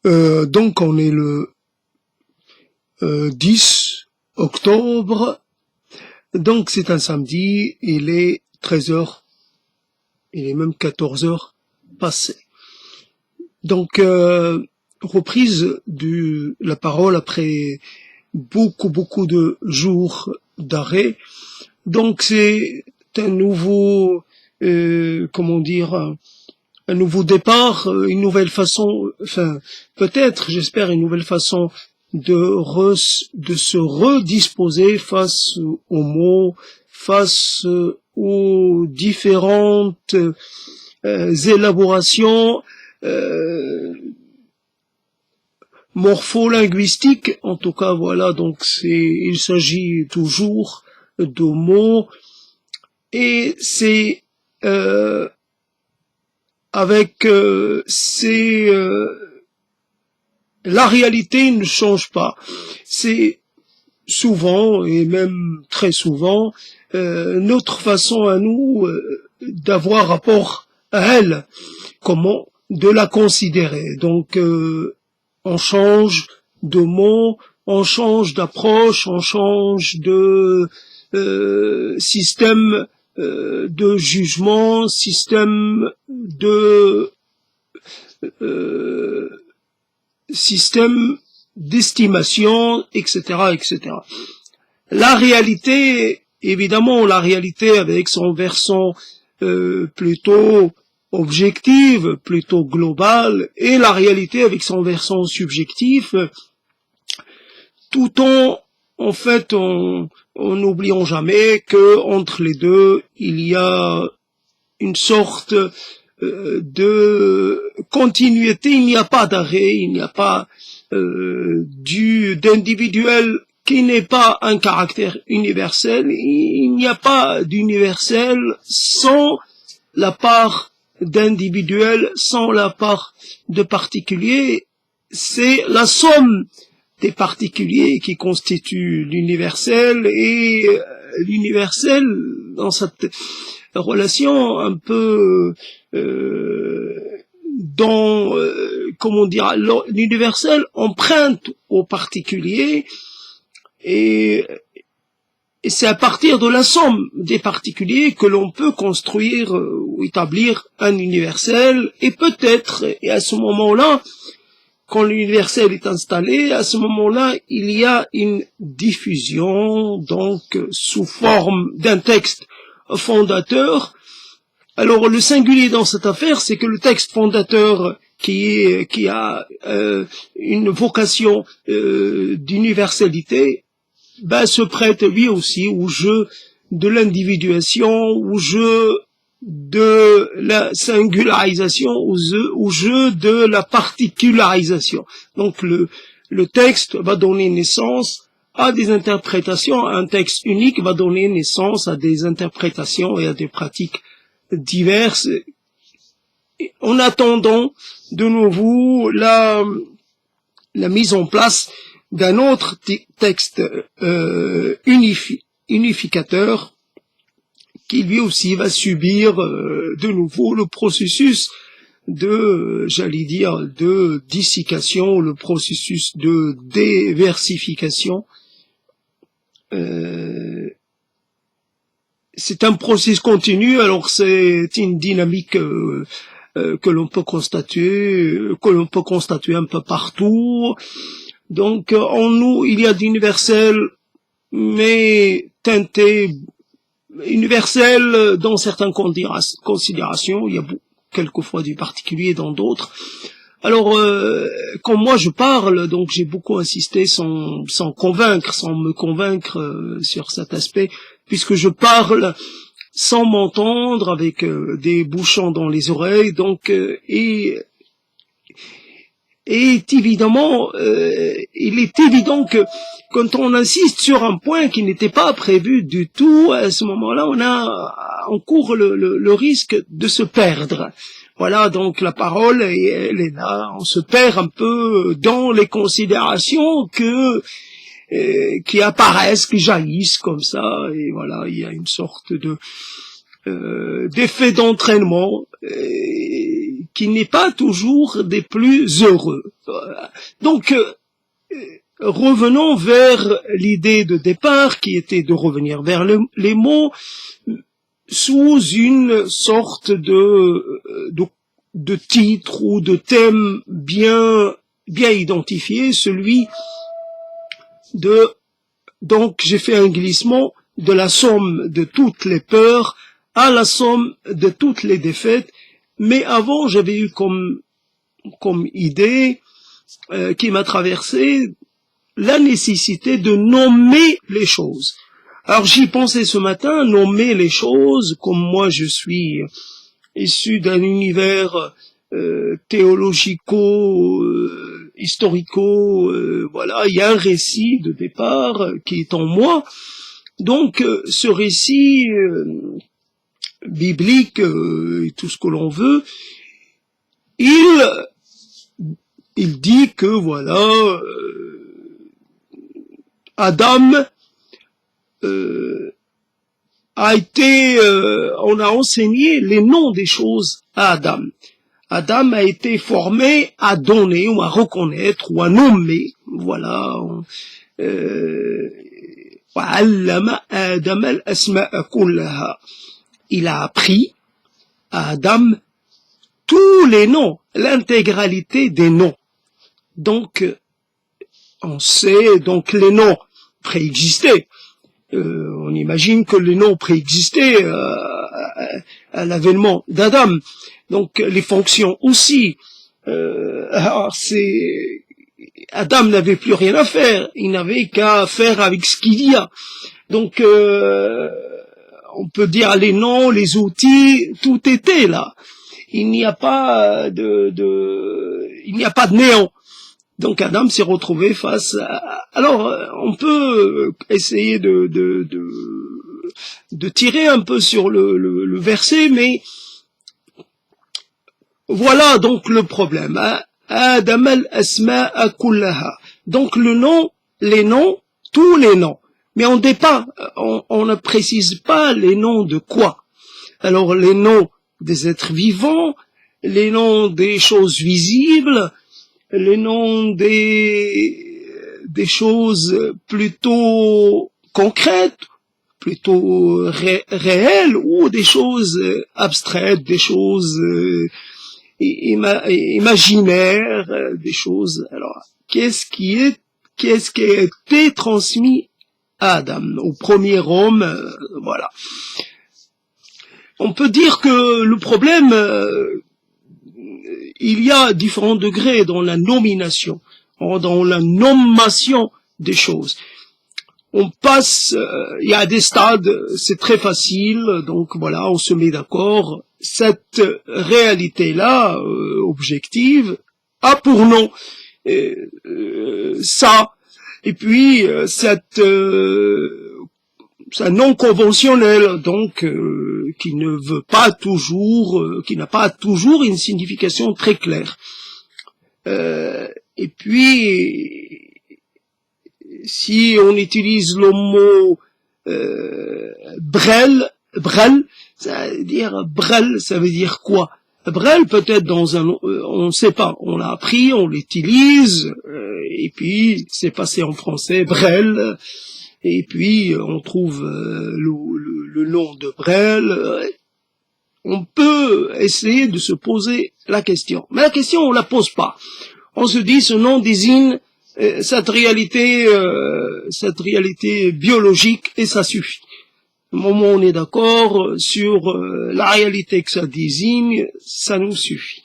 Donc on est le 10 octobre, donc c'est un samedi, il est 13h, il est même 14h passé. Donc reprise de la parole après beaucoup de jours d'arrêt. Donc c'est un nouveau, un nouveau départ, une nouvelle façon, enfin peut-être, j'espère, une nouvelle façon de se redisposer face aux mots, face aux différentes élaborations morpho-linguistiques. En tout cas, voilà, donc il s'agit toujours de mots, et c'est la réalité ne change pas. C'est souvent, et même très souvent, notre façon à nous d'avoir rapport à elle, comment de la considérer. Donc on change de mots, on change d'approche, on change de système de jugement, système d'estimation, etc., etc. La réalité, évidemment, la réalité avec son versant plutôt objective, plutôt globale, et la réalité avec son versant subjectif, tout en fait, en n'oubliant jamais que entre les deux, il y a une sorte de continuité, il n'y a pas d'arrêt, il n'y a pas d'individuel qui n'est pas un caractère universel, il n'y a pas d'universel sans la part d'individuel, sans la part de particulier. C'est la somme des particuliers qui constituent l'universel, et l'universel dans cette relation un peu l'universel emprunte au particulier, et c'est à partir de la somme des particuliers que l'on peut construire ou établir un universel, et peut-être, et à ce moment-là, quand l'universel est installé, à ce moment-là, il y a une diffusion, donc sous forme d'un texte fondateur. Alors le singulier dans cette affaire, c'est que le texte fondateur qui a une vocation d'universalité, se prête lui aussi au jeu de l'individuation, au jeu de la singularisation, au jeu de la particularisation. Donc le texte va donner naissance à des interprétations, un texte unique va donner naissance à des interprétations et à des pratiques diverses, en attendant de nouveau la mise en place d'un autre texte unificateur, qui lui aussi va subir de nouveau le processus de dissiciation, le processus de déversification. C'est un processus continu, alors c'est une dynamique que l'on peut constater un peu partout. Donc en nous, il y a d'universel, mais teinté universel dans certaines considérations, il y a quelquefois du particulier dans d'autres. Alors, quand moi je parle, donc j'ai beaucoup insisté sans me convaincre sur cet aspect, puisque je parle sans m'entendre, avec des bouchons dans les oreilles, donc et évidemment, il est évident que quand on insiste sur un point qui n'était pas prévu du tout, à ce moment-là, on court le risque de se perdre. Voilà, donc la parole, elle est là, on se perd un peu dans les considérations qui apparaissent, qui jaillissent comme ça, et voilà, il y a une sorte d'effets d'entraînement qui n'est pas toujours des plus heureux. Donc, revenons vers l'idée de départ qui était de revenir vers les mots sous une sorte de titre ou de thème bien identifié, celui de, donc j'ai fait un glissement de la somme de toutes les peurs à la somme de toutes les défaites, mais avant j'avais eu comme idée qui m'a traversé la nécessité de nommer les choses. Alors j'y pensais ce matin, nommer les choses, comme moi je suis issu d'un univers théologico, historico, voilà, il y a un récit de départ qui est en moi. Donc ce récit biblique et tout ce que l'on veut, il dit que voilà, Adam a été, on a enseigné les noms des choses à Adam. Adam a été formé à donner ou à reconnaître ou à nommer, voilà. Il a appris à Adam tous les noms, l'intégralité des noms. Donc, on sait, donc les noms préexistaient. On imagine que les noms préexistaient à l'avènement d'Adam. Donc, les fonctions aussi. Alors Adam n'avait plus rien à faire. Il n'avait qu'à faire avec ce qu'il y a. Donc, on peut dire les noms, les outils, tout était là. Il n'y a pas de néant. Donc Adam s'est retrouvé face à... Alors, on peut essayer de tirer un peu sur le verset, mais voilà donc le problème. Adam al-asma'a kullaha. Donc le nom, les noms, tous les noms. Mais on ne précise pas les noms de quoi. Alors les noms des êtres vivants, les noms des choses visibles, les noms des choses plutôt concrètes, plutôt réelles, ou des choses abstraites, des choses imaginaires, des choses. Alors, qu'est-ce qui a été transmis à Adam, au premier homme, voilà. On peut dire que le problème, il y a différents degrés dans la nomination, dans la nommation des choses. On passe, il y a des stades, c'est très facile, donc voilà, on se met d'accord. Cette réalité-là, objective, a pour nom ça, et puis cette non conventionnelle, donc qui ne veut pas toujours, qui n'a pas toujours une signification très claire. Et puis, si on utilise le mot brel, ça veut dire quoi? Brel, peut-être on ne sait pas, on l'a appris, on l'utilise, et puis c'est passé en français, brel, et puis on trouve le nom de Brel. On peut essayer de se poser la question, mais la question on la pose pas. On se dit ce nom désigne cette réalité biologique et ça suffit. Au moment où on est d'accord sur la réalité que ça désigne, ça nous suffit.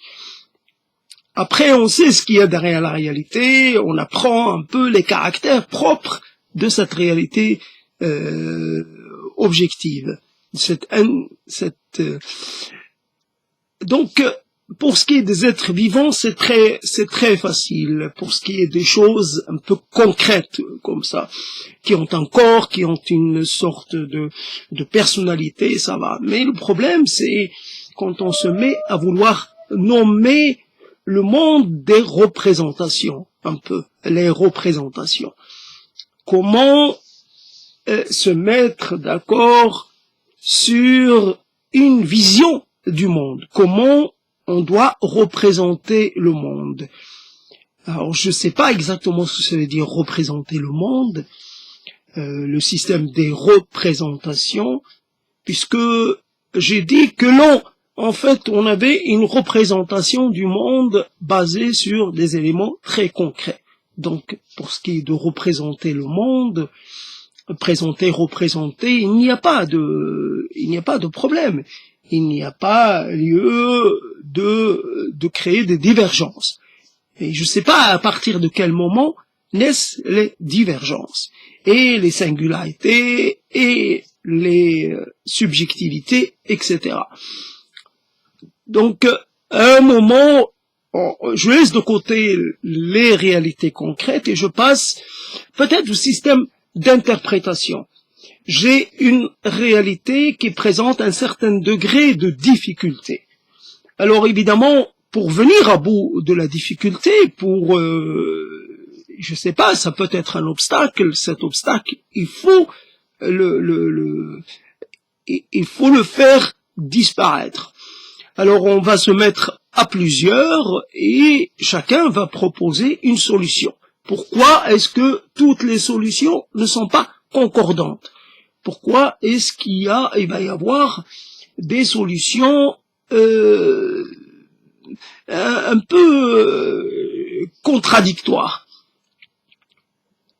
Après, on sait ce qu'il y a derrière la réalité, on apprend un peu les caractères propres de cette réalité objective. Donc, pour ce qui est des êtres vivants, c'est très facile. Pour ce qui est des choses un peu concrètes comme ça, qui ont un corps, qui ont une sorte de personnalité, ça va. Mais le problème, c'est quand on se met à vouloir nommer le monde des représentations, un peu, les représentations. Comment se mettre d'accord sur une vision du monde, comment on doit représenter le monde. Alors, je ne sais pas exactement ce que ça veut dire représenter le monde, le système des représentations, puisque j'ai dit que non, en fait, on avait une représentation du monde basée sur des éléments très concrets. Donc, pour ce qui est de représenter le monde, présenter, représenter, il n'y a pas de problème. Il n'y a pas lieu de créer des divergences. Et je ne sais pas à partir de quel moment naissent les divergences et les singularités et les subjectivités, etc. Donc, à un moment, je laisse de côté les réalités concrètes et je passe peut-être au système d'interprétation. J'ai une réalité qui présente un certain degré de difficulté. Alors évidemment, pour venir à bout de la difficulté, je sais pas, ça peut être un obstacle, cet obstacle, il faut il faut le faire disparaître. Alors on va se mettre à plusieurs et chacun va proposer une solution. Pourquoi est-ce que toutes les solutions ne sont pas concordantes? Pourquoi est-ce il va y avoir des solutions un peu contradictoires?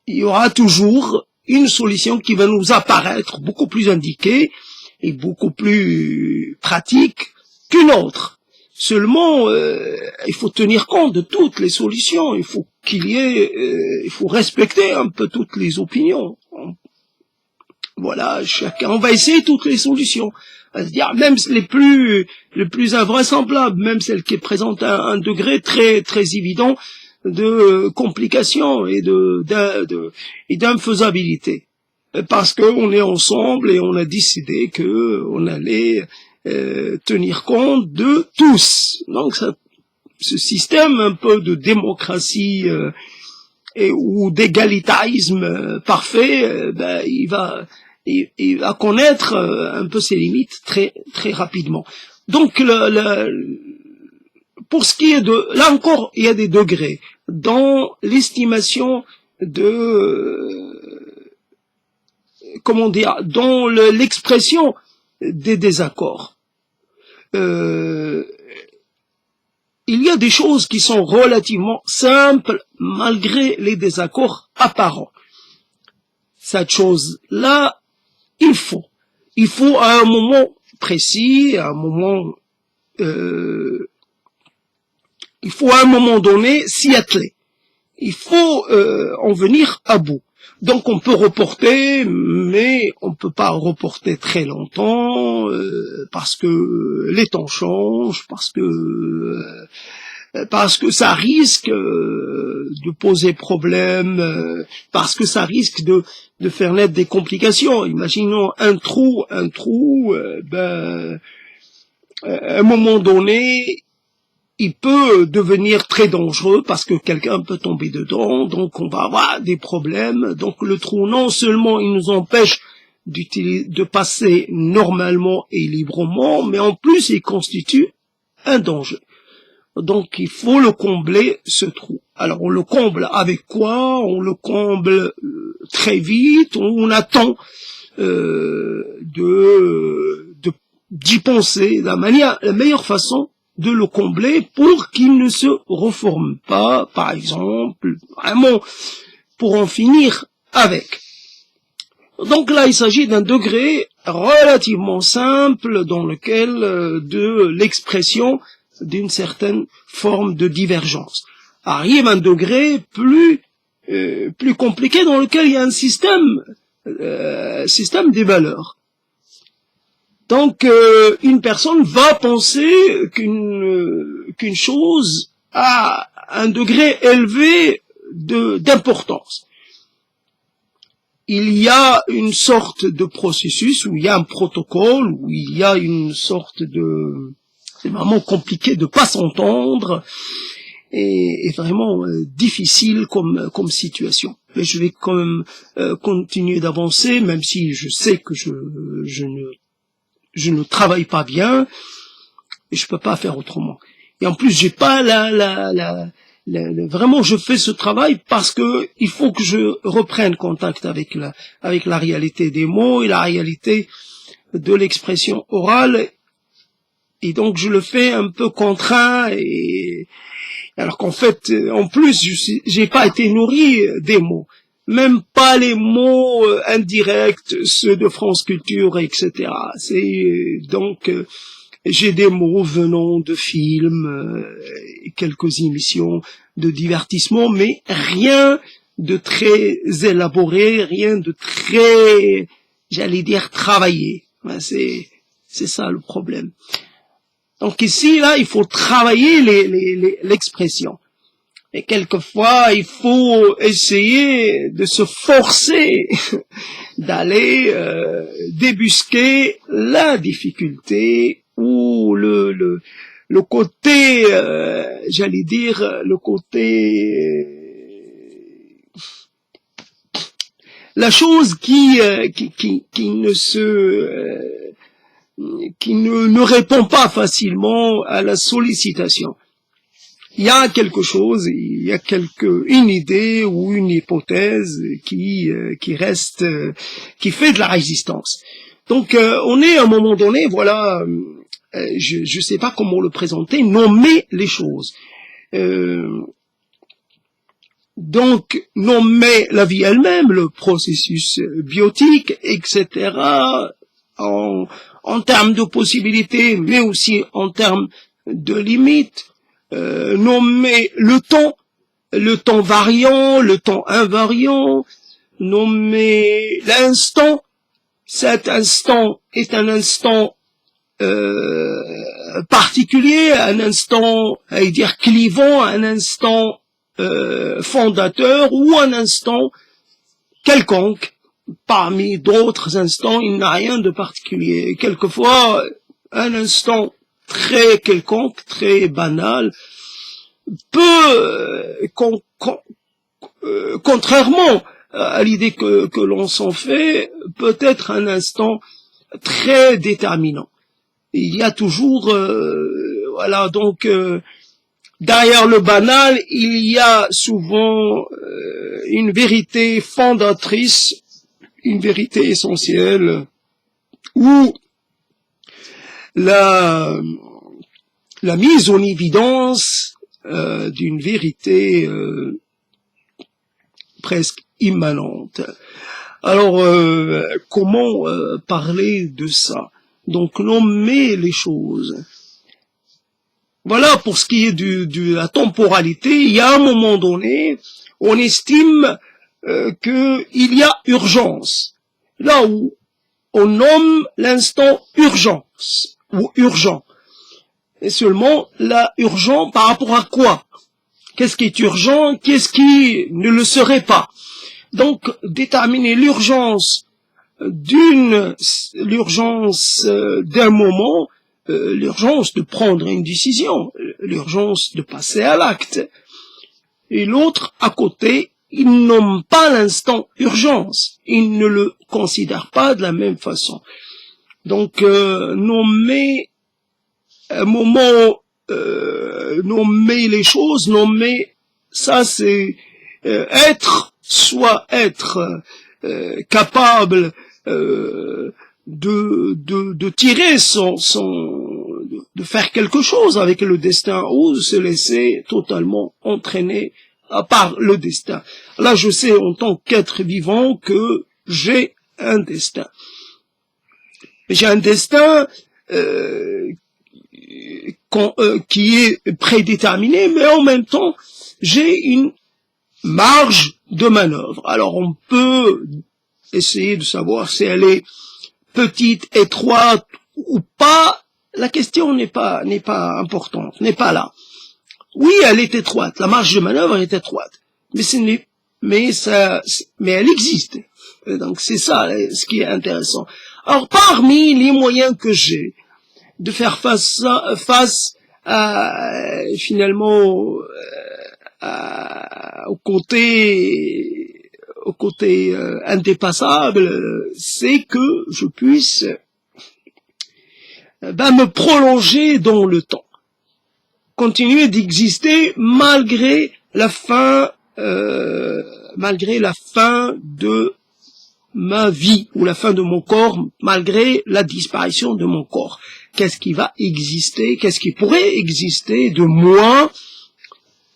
Il y aura toujours une solution qui va nous apparaître beaucoup plus indiquée et beaucoup plus pratique qu'une autre. Seulement, il faut tenir compte de toutes les solutions. Il faut il faut respecter un peu toutes les opinions. Voilà, on va essayer toutes les solutions. C'est-à-dire même les plus invraisemblables, même celles qui présentent un degré très très évident de complication et d'infaisabilité. Parce qu'on est ensemble et on a décidé que on allait tenir compte de tous. Donc ce système un peu de démocratie ou d'égalitarisme parfait, il va connaître un peu ses limites très très rapidement. Donc pour ce qui est là encore, il y a des degrés dans l'estimation dans l'expression des désaccords. Il y a des choses qui sont relativement simples malgré les désaccords apparents. Cette chose-là, il faut à un moment précis, il faut à un moment donné s'y atteler. Il faut en venir à bout. Donc on peut reporter, mais on ne peut pas reporter très longtemps parce que les temps changent, parce que ça risque de poser problème, parce que ça risque de faire naître des complications. Imaginons un trou, à un moment donné, il peut devenir très dangereux parce que quelqu'un peut tomber dedans, donc on va avoir des problèmes. Donc le trou, non seulement il nous empêche de passer normalement et librement, mais en plus il constitue un danger. Donc il faut le combler, ce trou. Alors on le comble avec quoi? On le comble très vite, on attend d'y penser la meilleure façon de le combler pour qu'il ne se reforme pas, par exemple, vraiment pour en finir avec. Donc là, il s'agit d'un degré relativement simple dans lequel de l'expression d'une certaine forme de divergence. Arrive un degré plus compliqué dans lequel il y a un système des valeurs. Donc, une personne va penser qu'une chose a un degré élevé d'importance. Il y a une sorte de processus où il y a un protocole, où il y a une sorte c'est vraiment compliqué de pas s'entendre et vraiment difficile comme situation. Mais je vais quand même continuer d'avancer, même si je sais que je ne je ne travaille pas bien et je peux pas faire autrement. Et en plus, j'ai pas vraiment, je fais ce travail parce que il faut que je reprenne contact avec la réalité des mots et la réalité de l'expression orale. Et donc, je le fais un peu contraint et, alors qu'en fait, en plus, j'ai pas été nourri des mots. Même pas les mots indirects, ceux de France Culture, etc. C'est donc j'ai des mots venant de films, quelques émissions de divertissement, mais rien de très élaboré, rien de très, j'allais dire, travaillé. C'est ça le problème. Donc ici, là, il faut travailler l'expression. Et quelquefois, il faut essayer de se forcer d'aller débusquer la difficulté ou le côté, j'allais dire, le côté, la chose qui ne répond pas facilement à la sollicitation. Il y a quelque chose, il y a une idée ou une hypothèse qui reste, qui fait de la résistance. Donc, on est à un moment donné, voilà, je sais pas comment le présenter, nommer les choses. Donc, nommer la vie elle-même, le processus biotique, etc., en termes de possibilités, mais aussi en termes de limites, nommer le temps variant, le temps invariant, nommer l'instant. Cet instant est un instant particulier, un instant, à dire clivant, un instant fondateur ou un instant quelconque. Parmi d'autres instants, il n'a rien de particulier. Quelquefois, un instant très quelconque, très banal, peut, contrairement à l'idée que l'on s'en fait, peut être un instant très déterminant. Il y a toujours, voilà, donc derrière le banal, il y a souvent une vérité fondatrice, une vérité essentielle, où la mise en évidence d'une vérité presque immanente. Alors, comment parler de ça? Donc, nommer les choses. Voilà, pour ce qui est de la temporalité, il y a un moment donné, on estime qu'il y a urgence. Là où on nomme l'instant urgence ou urgent. Et seulement, là, urgent par rapport à quoi? Qu'est-ce qui est urgent? Qu'est-ce qui ne le serait pas? Donc, déterminer l'urgence l'urgence d'un moment, l'urgence de prendre une décision, l'urgence de passer à l'acte. Et l'autre, à côté, il nomme pas l'instant urgence. Il ne le considère pas de la même façon. Donc, nommer un moment, nommer les choses, nommer, ça c'est soit être capable de tirer de faire quelque chose avec le destin ou se laisser totalement entraîner par le destin. Là, je sais en tant qu'être vivant que j'ai un destin. J'ai un destin qui est prédéterminé, mais en même temps, j'ai une marge de manœuvre. Alors, on peut essayer de savoir si elle est petite, étroite ou pas. La question n'est pas importante, n'est pas là. Oui, elle est étroite. La marge de manœuvre est étroite, mais elle existe. Et donc c'est ça ce qui est intéressant. Alors parmi les moyens que j'ai de faire face à finalement au côté indépassable, c'est que je puisse me prolonger dans le temps, continuer d'exister malgré la fin de ma vie ou la fin de mon corps, malgré la disparition de mon corps. Qu'est-ce qui va exister, qu'est-ce qui pourrait exister de moi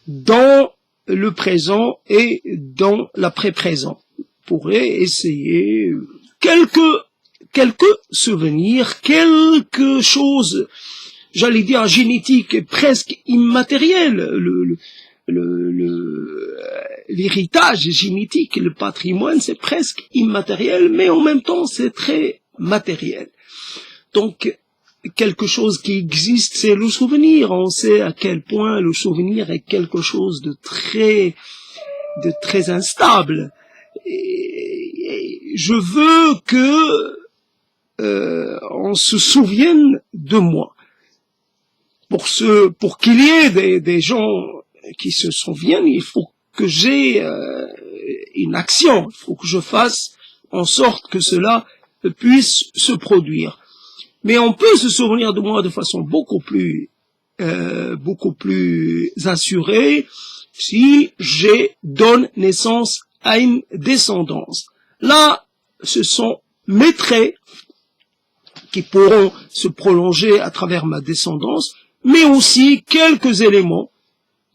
dans le présent et dans l'après-présent? Pourrait essayer quelques souvenirs, quelque chose, j'allais dire génétique et presque immatériel, l'héritage génétique, le patrimoine, c'est presque immatériel, mais en même temps, c'est très matériel. Donc, quelque chose qui existe, c'est le souvenir. On sait à quel point le souvenir est quelque chose de très instable. Et je veux que on se souvienne de moi. Pour qu'il y ait des gens qui se souviennent, il faut que j'ai une action. Il faut que je fasse en sorte que cela puisse se produire. Mais on peut se souvenir de moi de façon beaucoup plus assurée si je donne naissance à une descendance. Là, ce sont mes traits qui pourront se prolonger à travers ma descendance, mais aussi quelques éléments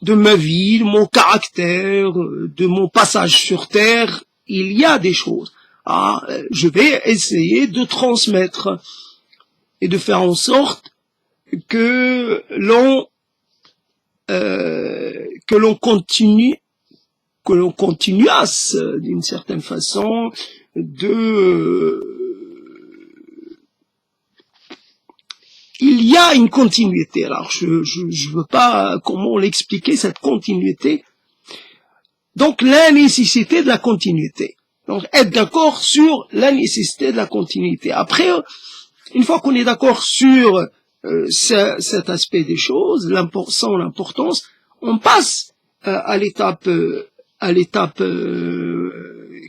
de ma vie, de mon caractère, de mon passage sur Terre. Il y a des choses. Je vais essayer de transmettre et de faire en sorte que l'on continuasse d'une certaine façon il y a une continuité. Alors je veux pas comment l'expliquer, cette continuité. Donc la nécessité de la continuité. Donc être d'accord sur la nécessité de la continuité. Après, une fois qu'on est d'accord sur cet aspect des choses, l'importance, on passe à l'étape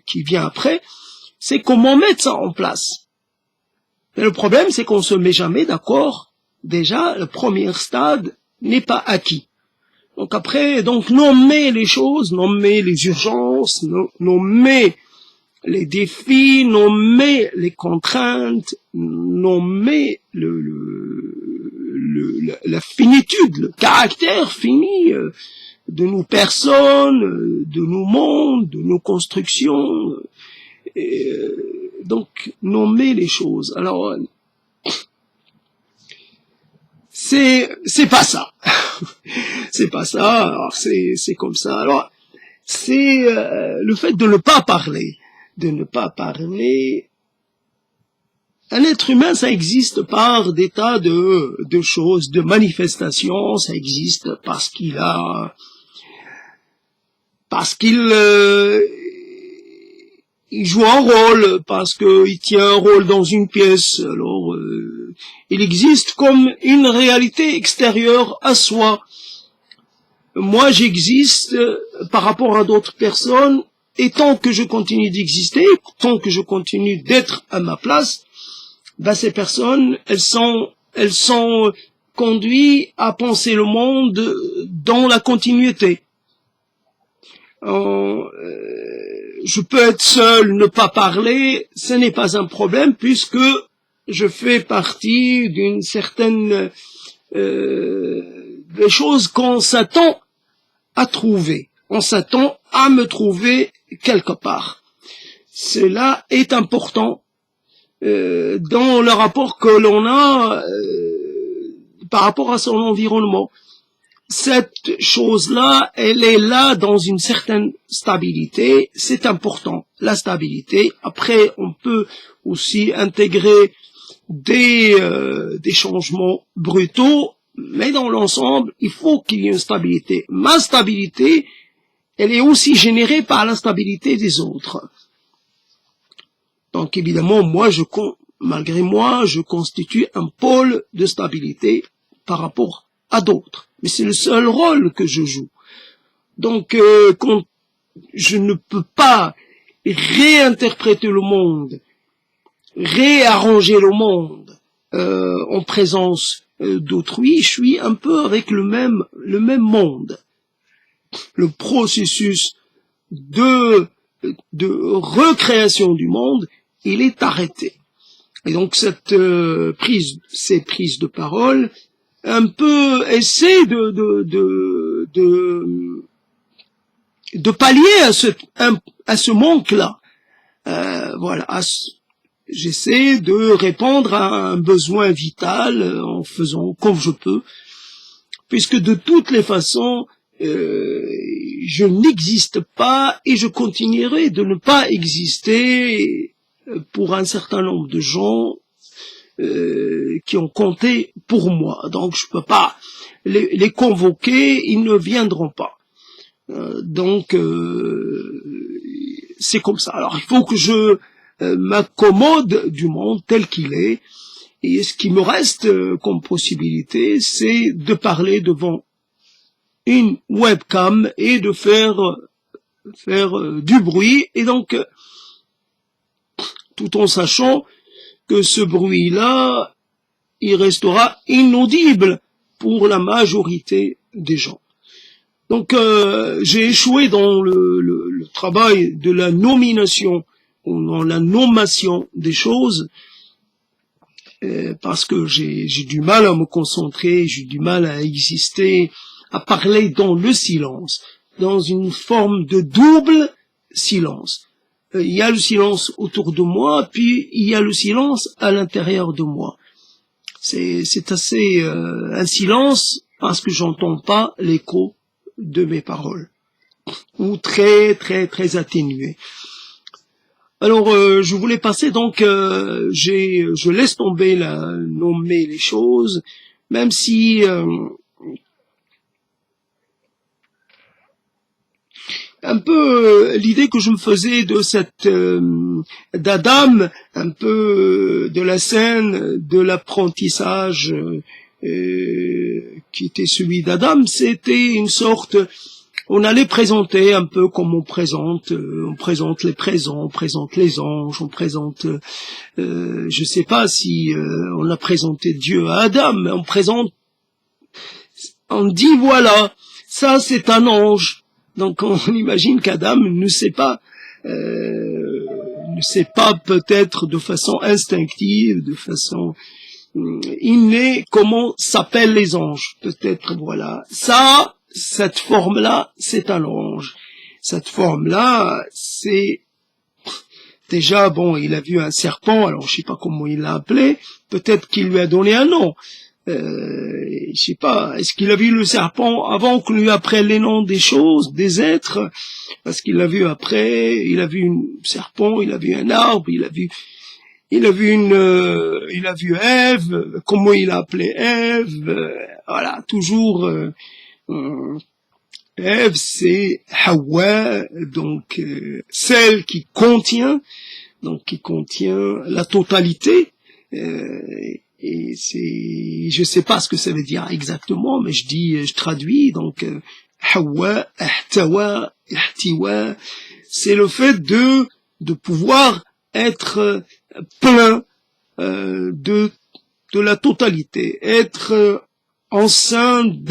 qui vient après, c'est comment mettre ça en place. Mais le problème, c'est qu'on se met jamais d'accord. Déjà, le premier stade n'est pas acquis. Donc après, nommer les choses, nommer les urgences, nommer les défis, nommer les contraintes, nommer la finitude, le caractère fini de nos personnes, de nos mondes, de nos constructions. Donc, nommer les choses. Alors, c'est pas ça. C'est pas ça. Alors, c'est comme ça. Alors, c'est le fait de ne pas parler. De ne pas parler. Un être humain, ça existe par des tas de choses, de manifestations. Ça existe parce qu'il il joue un rôle, parce qu'il tient un rôle dans une pièce. Alors, il existe comme une réalité extérieure à soi. Moi, j'existe par rapport à d'autres personnes, et tant que je continue d'exister, tant que je continue d'être à ma place, ces personnes, elles sont conduites à penser le monde dans la continuité. Je peux être seul, ne pas parler, ce n'est pas un problème puisque je fais partie d'une certaine des choses qu'on s'attend à trouver. On s'attend à me trouver quelque part. Cela est important dans le rapport que l'on a par rapport à son environnement. Cette chose-là, elle est là dans une certaine stabilité, c'est important, la stabilité. Après, on peut aussi intégrer des changements brutaux, mais dans l'ensemble, il faut qu'il y ait une stabilité. Ma stabilité, elle est aussi générée par la stabilité des autres. Donc évidemment, malgré moi, je constitue un pôle de stabilité par rapport à d'autres. Mais c'est le seul rôle que je joue. Donc, quand je ne peux pas réinterpréter le monde, réarranger le monde en présence d'autrui, je suis un peu avec le même monde. Le processus de recréation du monde, il est arrêté. Et donc ces prises de parole, un peu essaient de pallier à ce manque-là. Voilà, j'essaie de répondre à un besoin vital en faisant comme je peux, puisque de toutes les façons, je n'existe pas et je continuerai de ne pas exister pour un certain nombre de gens qui ont compté pour moi. Donc je peux pas les convoquer, ils ne viendront pas. Donc c'est comme ça. Alors il faut que je m'accommode du monde tel qu'il est, et ce qui me reste comme possibilité, c'est de parler devant une webcam et de faire du bruit, et donc tout en sachant que ce bruit-là, il restera inaudible pour la majorité des gens. Donc j'ai échoué dans le travail de la nomination, ou dans la nommation des choses, parce que j'ai du mal à me concentrer, j'ai du mal à exister, à parler dans le silence, dans une forme de double silence. Il y a le silence autour de moi, puis il y a le silence à l'intérieur de moi. C'est assez un silence parce que j'entends pas l'écho de mes paroles, ou très atténué. Alors je voulais passer donc, je laisse tomber nommer les choses, même si un peu l'idée que je me faisais de cette d'Adam, un peu de la scène de l'apprentissage qui était celui d'Adam, c'était une sorte, on allait présenter un peu comme on présente les présents, on présente les anges, on présente, je sais pas si on a présenté Dieu à Adam, mais on dit voilà, ça c'est un ange. Donc on imagine qu'Adam ne sait pas peut-être de façon instinctive, de façon innée, comment s'appellent les anges. Peut-être voilà. Ça, cette forme-là, c'est un ange. Cette forme-là, c'est déjà, bon, il a vu un serpent, alors je sais pas comment il l'a appelé, peut-être qu'il lui a donné un nom. Je sais pas, est-ce qu'il a vu le serpent avant qu'on lui apprenne les noms des choses, des êtres? Parce qu'il l'a vu après, il a vu un serpent, il a vu un arbre, il a vu Ève, comment il a appelé Ève, voilà, toujours, Ève c'est Hawa, donc celle qui contient la totalité, et je sais pas ce que ça veut dire exactement, mais je traduis, donc Hawa, Ahtawa, Ihtiwa, c'est le fait de pouvoir être plein de la totalité, être enceinte,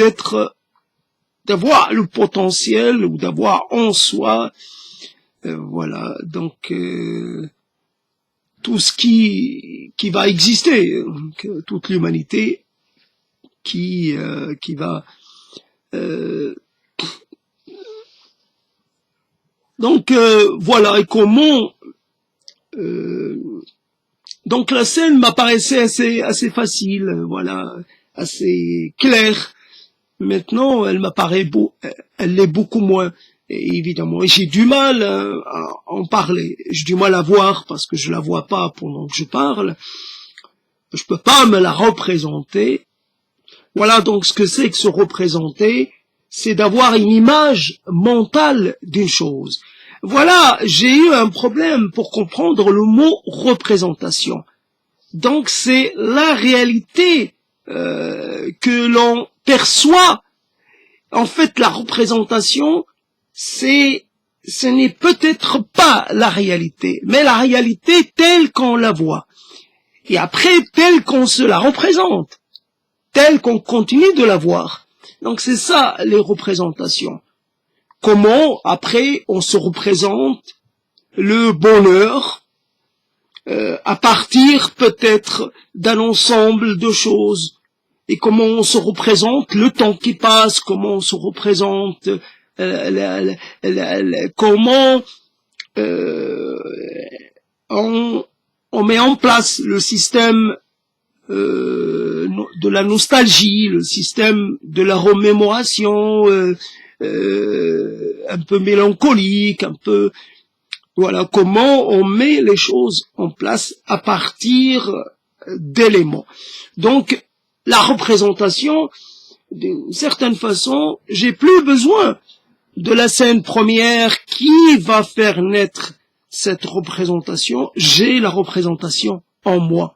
d'avoir le potentiel, ou d'avoir en soi, voilà, donc tout ce qui va exister, toute l'humanité qui va donc voilà. Et comment donc la scène m'apparaissait assez facile, voilà, assez claire. Maintenant elle m'apparaît elle l'est beaucoup moins, et évidemment, et j'ai du mal à en parler, j'ai du mal à voir parce que je la vois pas pendant que je parle, je peux pas me la représenter. Voilà, donc ce que c'est que se représenter, c'est d'avoir une image mentale d'une chose. Voilà, j'ai eu un problème pour comprendre le mot représentation. Donc c'est la réalité que l'on perçoit. En fait, la représentation, ce n'est peut-être pas la réalité, mais la réalité telle qu'on la voit. et après telle qu'on se la représente, telle qu'on continue de la voir. Donc c'est ça les représentations. Comment après on se représente le bonheur à partir peut-être d'un ensemble de choses, et comment on se représente le temps qui passe, comment on se représente comment on met en place le système de la nostalgie, le système de la remémoration un peu mélancolique, un peu voilà, comment on met les choses en place à partir d'éléments. Donc la représentation, d'une certaine façon, j'ai plus besoin de la scène première qui va faire naître cette représentation, j'ai la représentation en moi.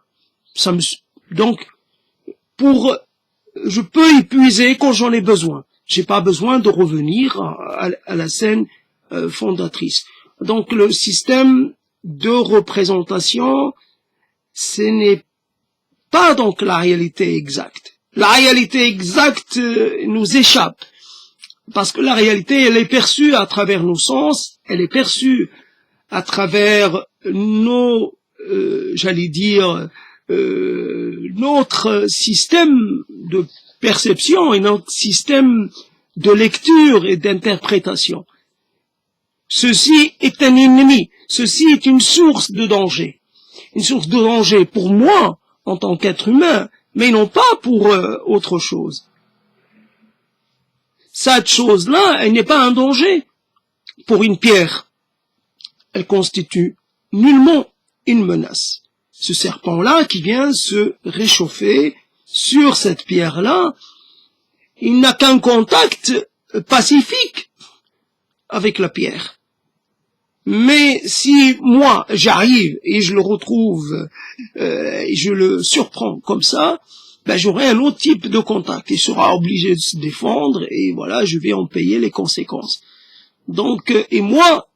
Donc, je peux y puiser quand j'en ai besoin. J'ai pas besoin de revenir à la scène fondatrice. Donc, le système de représentation, ce n'est pas donc la réalité exacte. La réalité exacte nous échappe. Parce que la réalité, elle est perçue à travers nos sens, elle est perçue à travers nos, j'allais dire, notre système de perception et notre système de lecture et d'interprétation. Ceci est un ennemi, ceci est une source de danger. Une source de danger pour moi, en tant qu'être humain, mais non pas pour autre chose. Cette chose-là, elle n'est pas un danger pour une pierre. Elle constitue nullement une menace. Ce serpent-là qui vient se réchauffer sur cette pierre-là, il n'a qu'un contact pacifique avec la pierre. Mais si moi j'arrive et je le retrouve et je le surprends comme ça, ben j'aurai un autre type de contact. Il sera obligé de se défendre et voilà, je vais en payer les conséquences. Donc, et moi,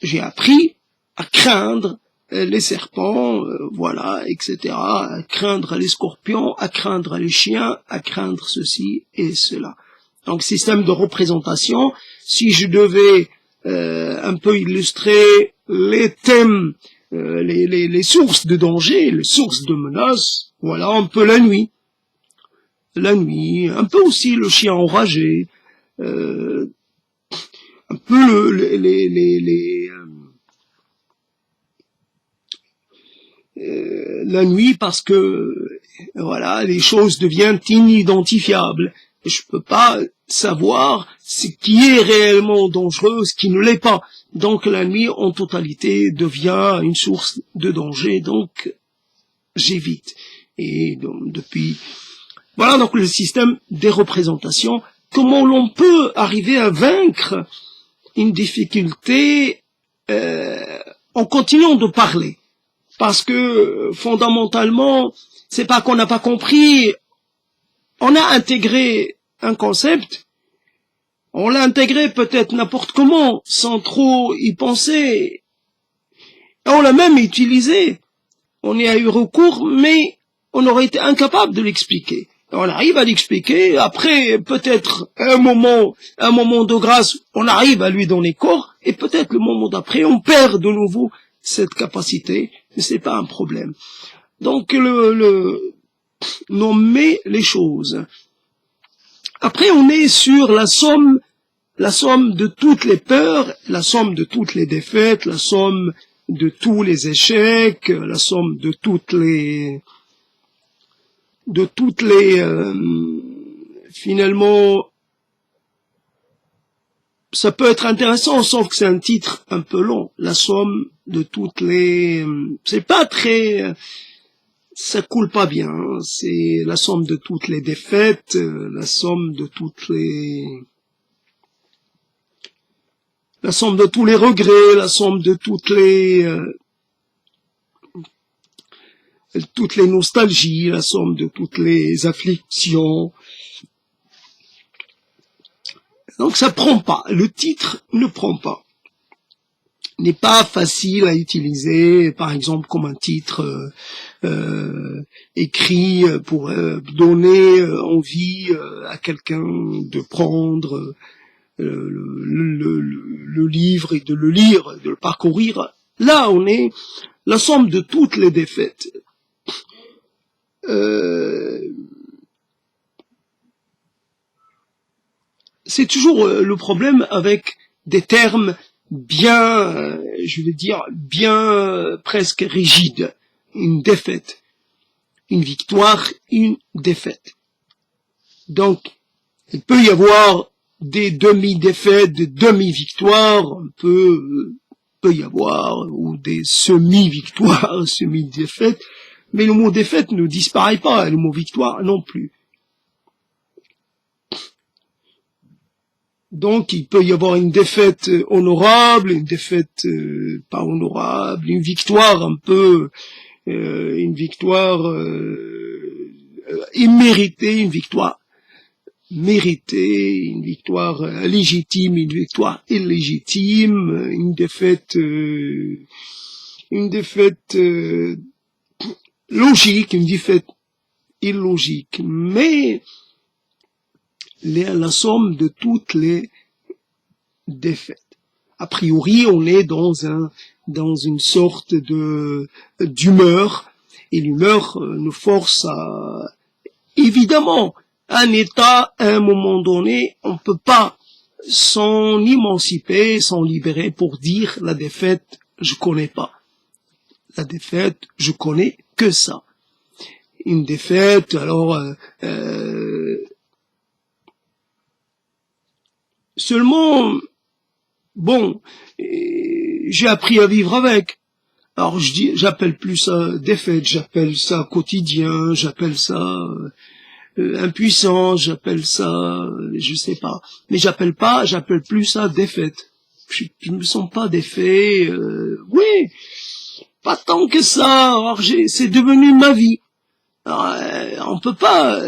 j'ai appris à craindre les serpents, voilà, etc., à craindre les scorpions, à craindre les chiens, à craindre ceci et cela. Donc, système de représentation, si je devais un peu illustrer les thèmes, les sources de danger, les sources de menaces, voilà, un peu la nuit, un peu aussi le chien enragé, un peu la nuit parce que voilà, les choses deviennent inidentifiables. Et je peux pas savoir ce qui est réellement dangereux, ce qui ne l'est pas. Donc la nuit en totalité devient une source de danger, donc j'évite. Et donc, depuis voilà donc le système des représentations, comment l'on peut arriver à vaincre une difficulté en continuant de parler. Parce que fondamentalement, c'est pas qu'on n'a pas compris, on a intégré un concept, on l'a intégré peut-être n'importe comment, sans trop y penser, et on l'a même utilisé, on y a eu recours, mais on aurait été incapable de l'expliquer. On arrive à l'expliquer, après peut-être un moment de grâce, on arrive à lui donner corps, et peut-être le moment d'après, on perd de nouveau cette capacité, mais c'est pas un problème. Donc nommer les choses. Après, on est sur la somme de toutes les peurs, la somme de toutes les défaites, la somme de tous les échecs, la somme de toutes les finalement, ça peut être intéressant, sauf que c'est un titre un peu long. La somme de toutes les, c'est pas très, ça coule pas bien. Hein. C'est la somme de toutes les défaites, la somme de la somme de tous les regrets, la somme de toutes les nostalgies, la somme de toutes les afflictions. Donc ça prend pas, le titre ne prend pas. n'est pas facile à utiliser, par exemple comme un titre écrit pour donner envie à quelqu'un de prendre le livre et de le lire, de le parcourir. Là, on est la somme de toutes les défaites. C'est toujours le problème avec des termes bien, je veux dire, bien presque rigides. Une défaite, une victoire, une défaite. Donc, il peut y avoir des demi-défaites, des demi-victoires, peut y avoir, ou des semi-victoires, semi-défaites, mais le mot défaite ne disparaît pas, et le mot victoire non plus. Donc, il peut y avoir une défaite honorable, une défaite pas honorable, une victoire un peu, une victoire imméritée, une victoire méritée, une victoire légitime, une victoire illégitime, une défaite logique, une défaite illogique, mais la somme de toutes les défaites. A priori, on est dans une sorte d'humeur, et l'humeur nous force à, évidemment, un état, à un moment donné, on ne peut pas s'en émanciper, s'en libérer pour dire la défaite, je connais pas. La défaite, je connais que ça. Une défaite, alors, seulement, bon, j'ai appris à vivre avec. Alors j'appelle plus ça défaite, j'appelle ça quotidien, j'appelle ça impuissance, j'appelle ça, je sais pas. Mais j'appelle plus ça défaite. Je me sens pas défait. Oui, pas tant que ça. Alors c'est devenu ma vie. Alors, on peut pas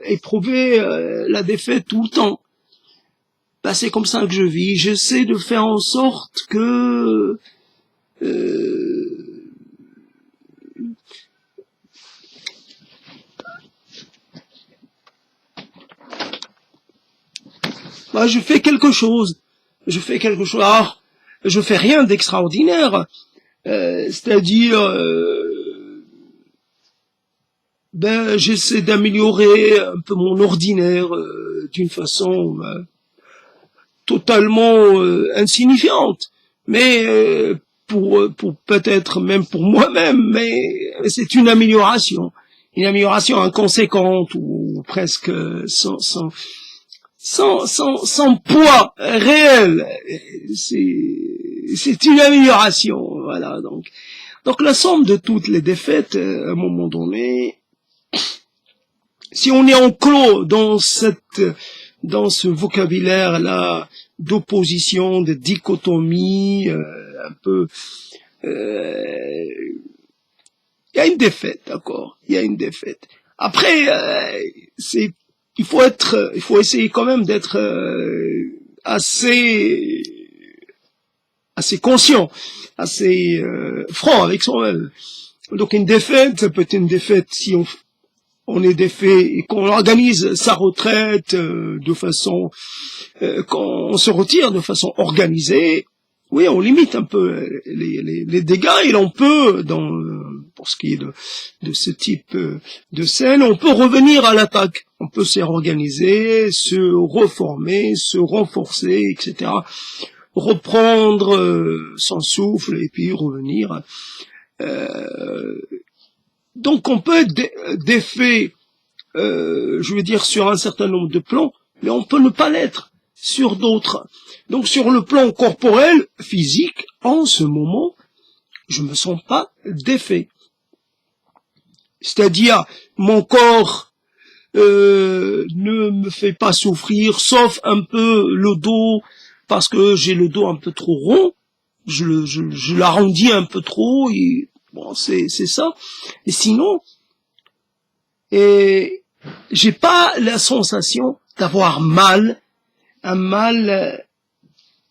éprouver la défaite tout le temps. Ben, c'est comme ça que je vis. J'essaie de faire en sorte que ben, je fais quelque chose. Alors, je fais rien d'extraordinaire. C'est-à-dire, ben, j'essaie d'améliorer un peu mon ordinaire d'une façon totalement insignifiante, mais pour peut-être même pour moi-même, mais c'est une amélioration inconséquente ou presque sans poids réel. C'est une amélioration, voilà. Donc la somme de toutes les défaites, à un moment donné, si on est enclos dans ce vocabulaire-là d'opposition, de dichotomie, un peu, il y a une défaite, d'accord, il y a une défaite. Après, il faut essayer quand même d'être assez conscient, assez franc avec soi-même. Donc une défaite, ça peut être une défaite si on est défait et qu'on organise sa retraite de façon, qu'on se retire de façon organisée. Oui, on limite un peu les dégâts et l'on peut, pour ce qui est de ce type de scène, on peut revenir à l'attaque. On peut se réorganiser, se reformer, se renforcer, etc. Reprendre son souffle et puis revenir. Donc on peut être défait, je veux dire, sur un certain nombre de plans, mais on peut ne pas l'être sur d'autres. Donc sur le plan corporel, physique, en ce moment, je me sens pas défait. C'est-à-dire, mon corps ne me fait pas souffrir, sauf un peu le dos, parce que j'ai le dos un peu trop rond, je l'arrondis un peu trop, et bon, c'est ça. Et sinon, j'ai pas la sensation d'avoir mal, un mal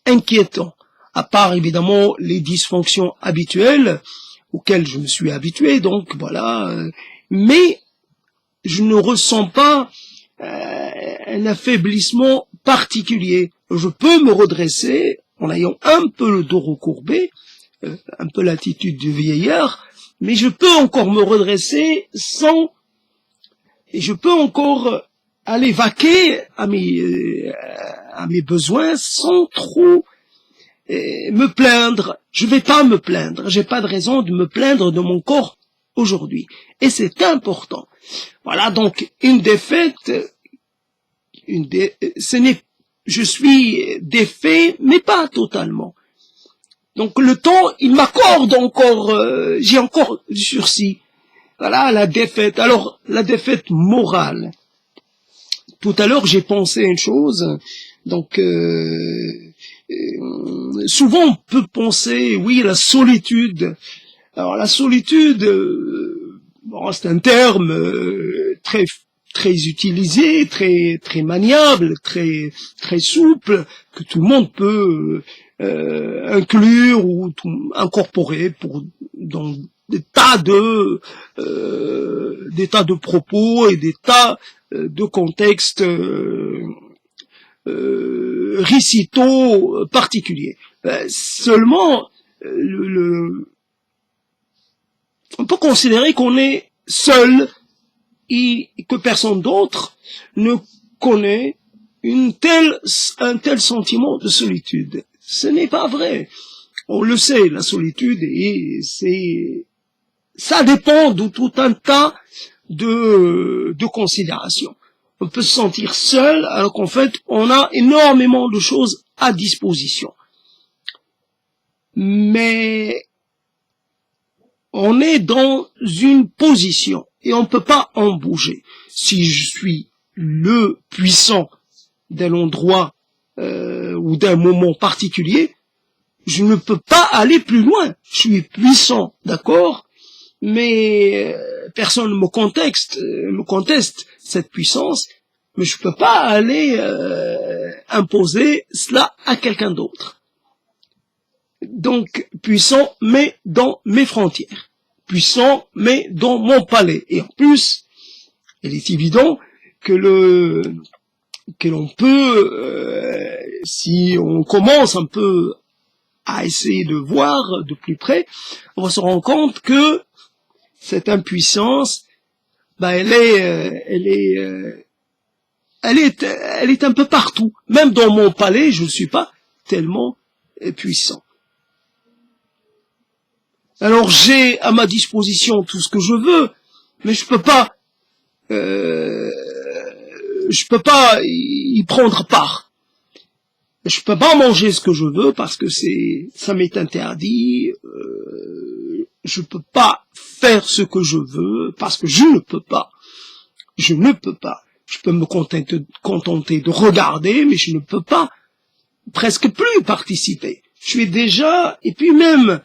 inquiétant. à part évidemment les dysfonctions habituelles auxquelles je me suis habitué, donc voilà, mais je ne ressens pas un affaiblissement particulier. Je peux me redresser en ayant un peu le dos recourbé, un peu l'attitude du vieillard, mais je peux encore me redresser et je peux encore aller vaquer à mes besoins sans trop me plaindre. Je vais pas me plaindre, j'ai pas de raison de me plaindre de mon corps aujourd'hui. Et c'est important. Voilà, donc une défaite, je suis défait, mais pas totalement. Donc le temps, il m'accorde encore, j'ai encore du sursis. Voilà, la défaite. Alors, la défaite morale. Tout à l'heure, j'ai pensé une chose. Donc, souvent, on peut penser, oui, la solitude. Alors, la solitude, bon, c'est un terme très très utilisé, très maniable, très souple, que tout le monde peut inclure ou incorporer dans des tas de propos et des tas de contextes récitaux particuliers. Seulement, on peut considérer qu'on est seul et que personne d'autre ne connaît un tel sentiment de solitude. Ce n'est pas vrai. On le sait, la solitude, et ça dépend de tout un tas de considérations. On peut se sentir seul alors qu'en fait, on a énormément de choses à disposition. Mais on est dans une position et on ne peut pas en bouger. Si je suis le puissant d'un endroit ou d'un moment particulier, je ne peux pas aller plus loin. Je suis puissant, d'accord, mais personne ne me conteste cette puissance, mais je ne peux pas aller imposer cela à quelqu'un d'autre. Donc, puissant, mais dans mes frontières. Puissant, mais dans mon palais. Et en plus, il est évident que l'on peut, si on commence un peu à essayer de voir de plus près, on va se rendre compte que cette impuissance, elle est un peu partout. Même dans mon palais, je ne suis pas tellement puissant. Alors j'ai à ma disposition tout ce que je veux, mais je peux pas y prendre part. Je peux pas manger ce que je veux parce que ça m'est interdit. Je peux pas faire ce que je veux parce que je ne peux pas. Je ne peux pas. Je peux me contenter de regarder, mais je ne peux pas presque plus participer. Je suis déjà, et puis même,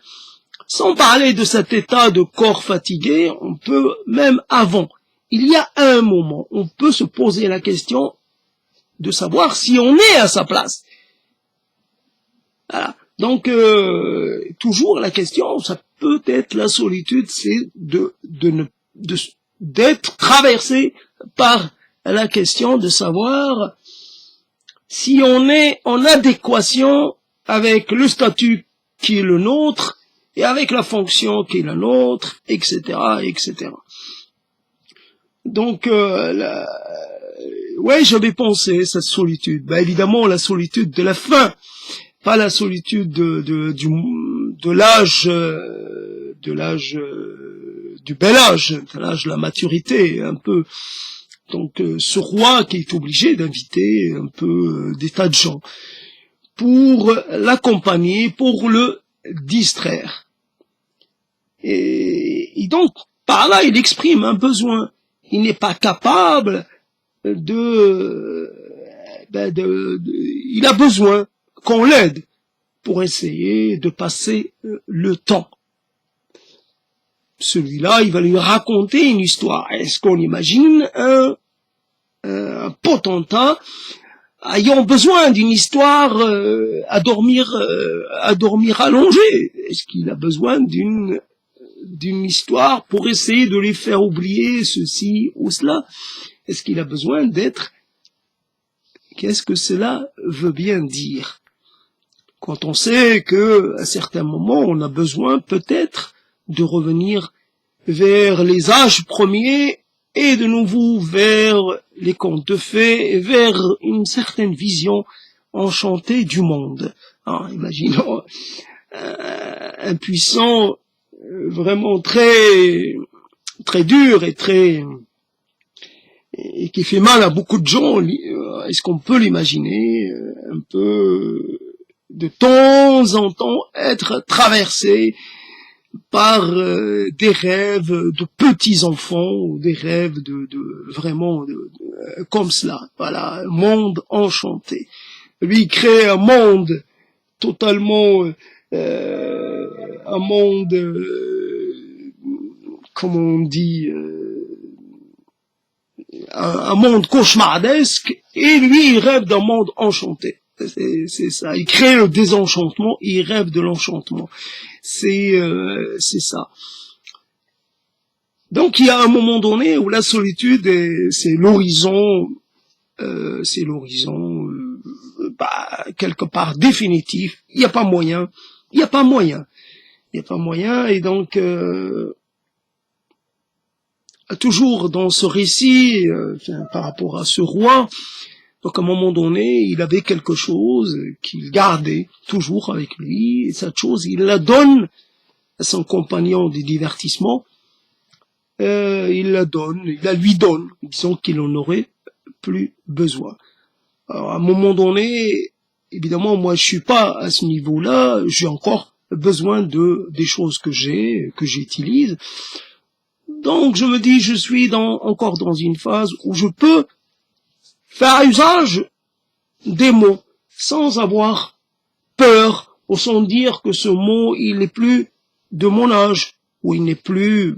sans parler de cet état de corps fatigué, on peut, même avant, il y a un moment, on peut se poser la question de savoir si on est à sa place. Voilà. Donc, toujours la question, ça peut être la solitude, c'est d'être traversé par la question de savoir si on est en adéquation avec le statut qui est le nôtre et avec la fonction qui est la nôtre, etc., etc. Donc, ouais, j'avais pensé cette solitude. Évidemment, la solitude de la faim, pas la solitude de l'âge, du bel âge, de l'âge de la maturité, un peu. Donc, ce roi qui est obligé d'inviter un peu des tas de gens pour l'accompagner, pour le distraire. Et donc, par là, il exprime un besoin. Il n'est pas capable il a besoin qu'on l'aide pour essayer de passer le temps. Celui-là, il va lui raconter une histoire. Est-ce qu'on imagine un potentat ayant besoin d'une histoire à dormir allongé. Est-ce qu'il a besoin d'une histoire pour essayer de les faire oublier ceci ou cela? Est-ce qu'il a besoin d'être... Qu'est-ce que cela veut bien dire? Quand on sait que à certains moments on a besoin peut-être de revenir vers les âges premiers et de nouveau vers les contes de fées et vers une certaine vision enchantée du monde. Alors, imaginons un puissant vraiment très dur et qui fait mal à beaucoup de gens. Est-ce qu'on peut l'imaginer un peu de temps en temps être traversé par des rêves de petits enfants ou des rêves vraiment comme cela? Voilà, un monde enchanté. Lui il crée un monde totalement un monde comment on dit un monde cauchemardesque, et lui il rêve d'un monde enchanté. C'est ça, il crée le désenchantement, il rêve de l'enchantement. C'est ça. Donc il y a un moment donné où la solitude c'est l'horizon quelque part définitif. Il n'y a pas moyen, et donc toujours dans ce récit, par rapport à ce roi. Donc à un moment donné, il avait quelque chose qu'il gardait toujours avec lui, et cette chose, il la donne à son compagnon de divertissement, il la lui donne, disons qu'il en aurait plus besoin. Alors à un moment donné, évidemment, moi je suis pas à ce niveau-là, j'ai encore besoin des choses que j'utilise. Donc je me dis, je suis encore dans une phase où je peux faire usage des mots sans avoir peur, ou sans dire que ce mot il n'est plus de mon âge, ou il n'est plus,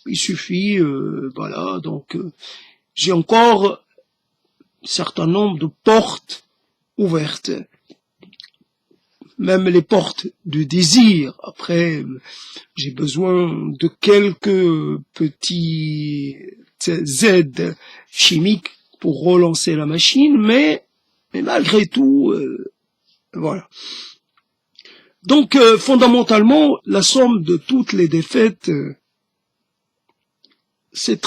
il suffit, voilà. Donc j'ai encore un certain nombre de portes ouvertes, même les portes du désir. Après, j'ai besoin de quelques petits aides chimiques pour relancer la machine, mais malgré tout, voilà. Donc, fondamentalement, la somme de toutes les défaites, c'est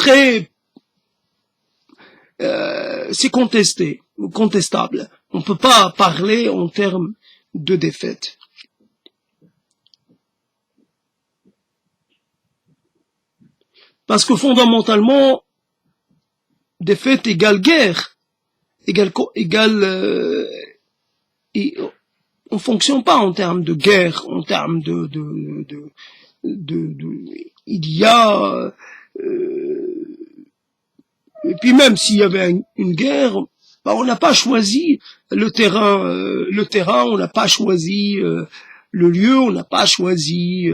contestable. On ne peut pas parler en termes de défaite. Parce que fondamentalement, défaite égale guerre, on fonctionne pas en termes de guerre, en termes il y a, et puis même s'il y avait une guerre, on n'a pas choisi le terrain, on n'a pas choisi le lieu, on n'a pas choisi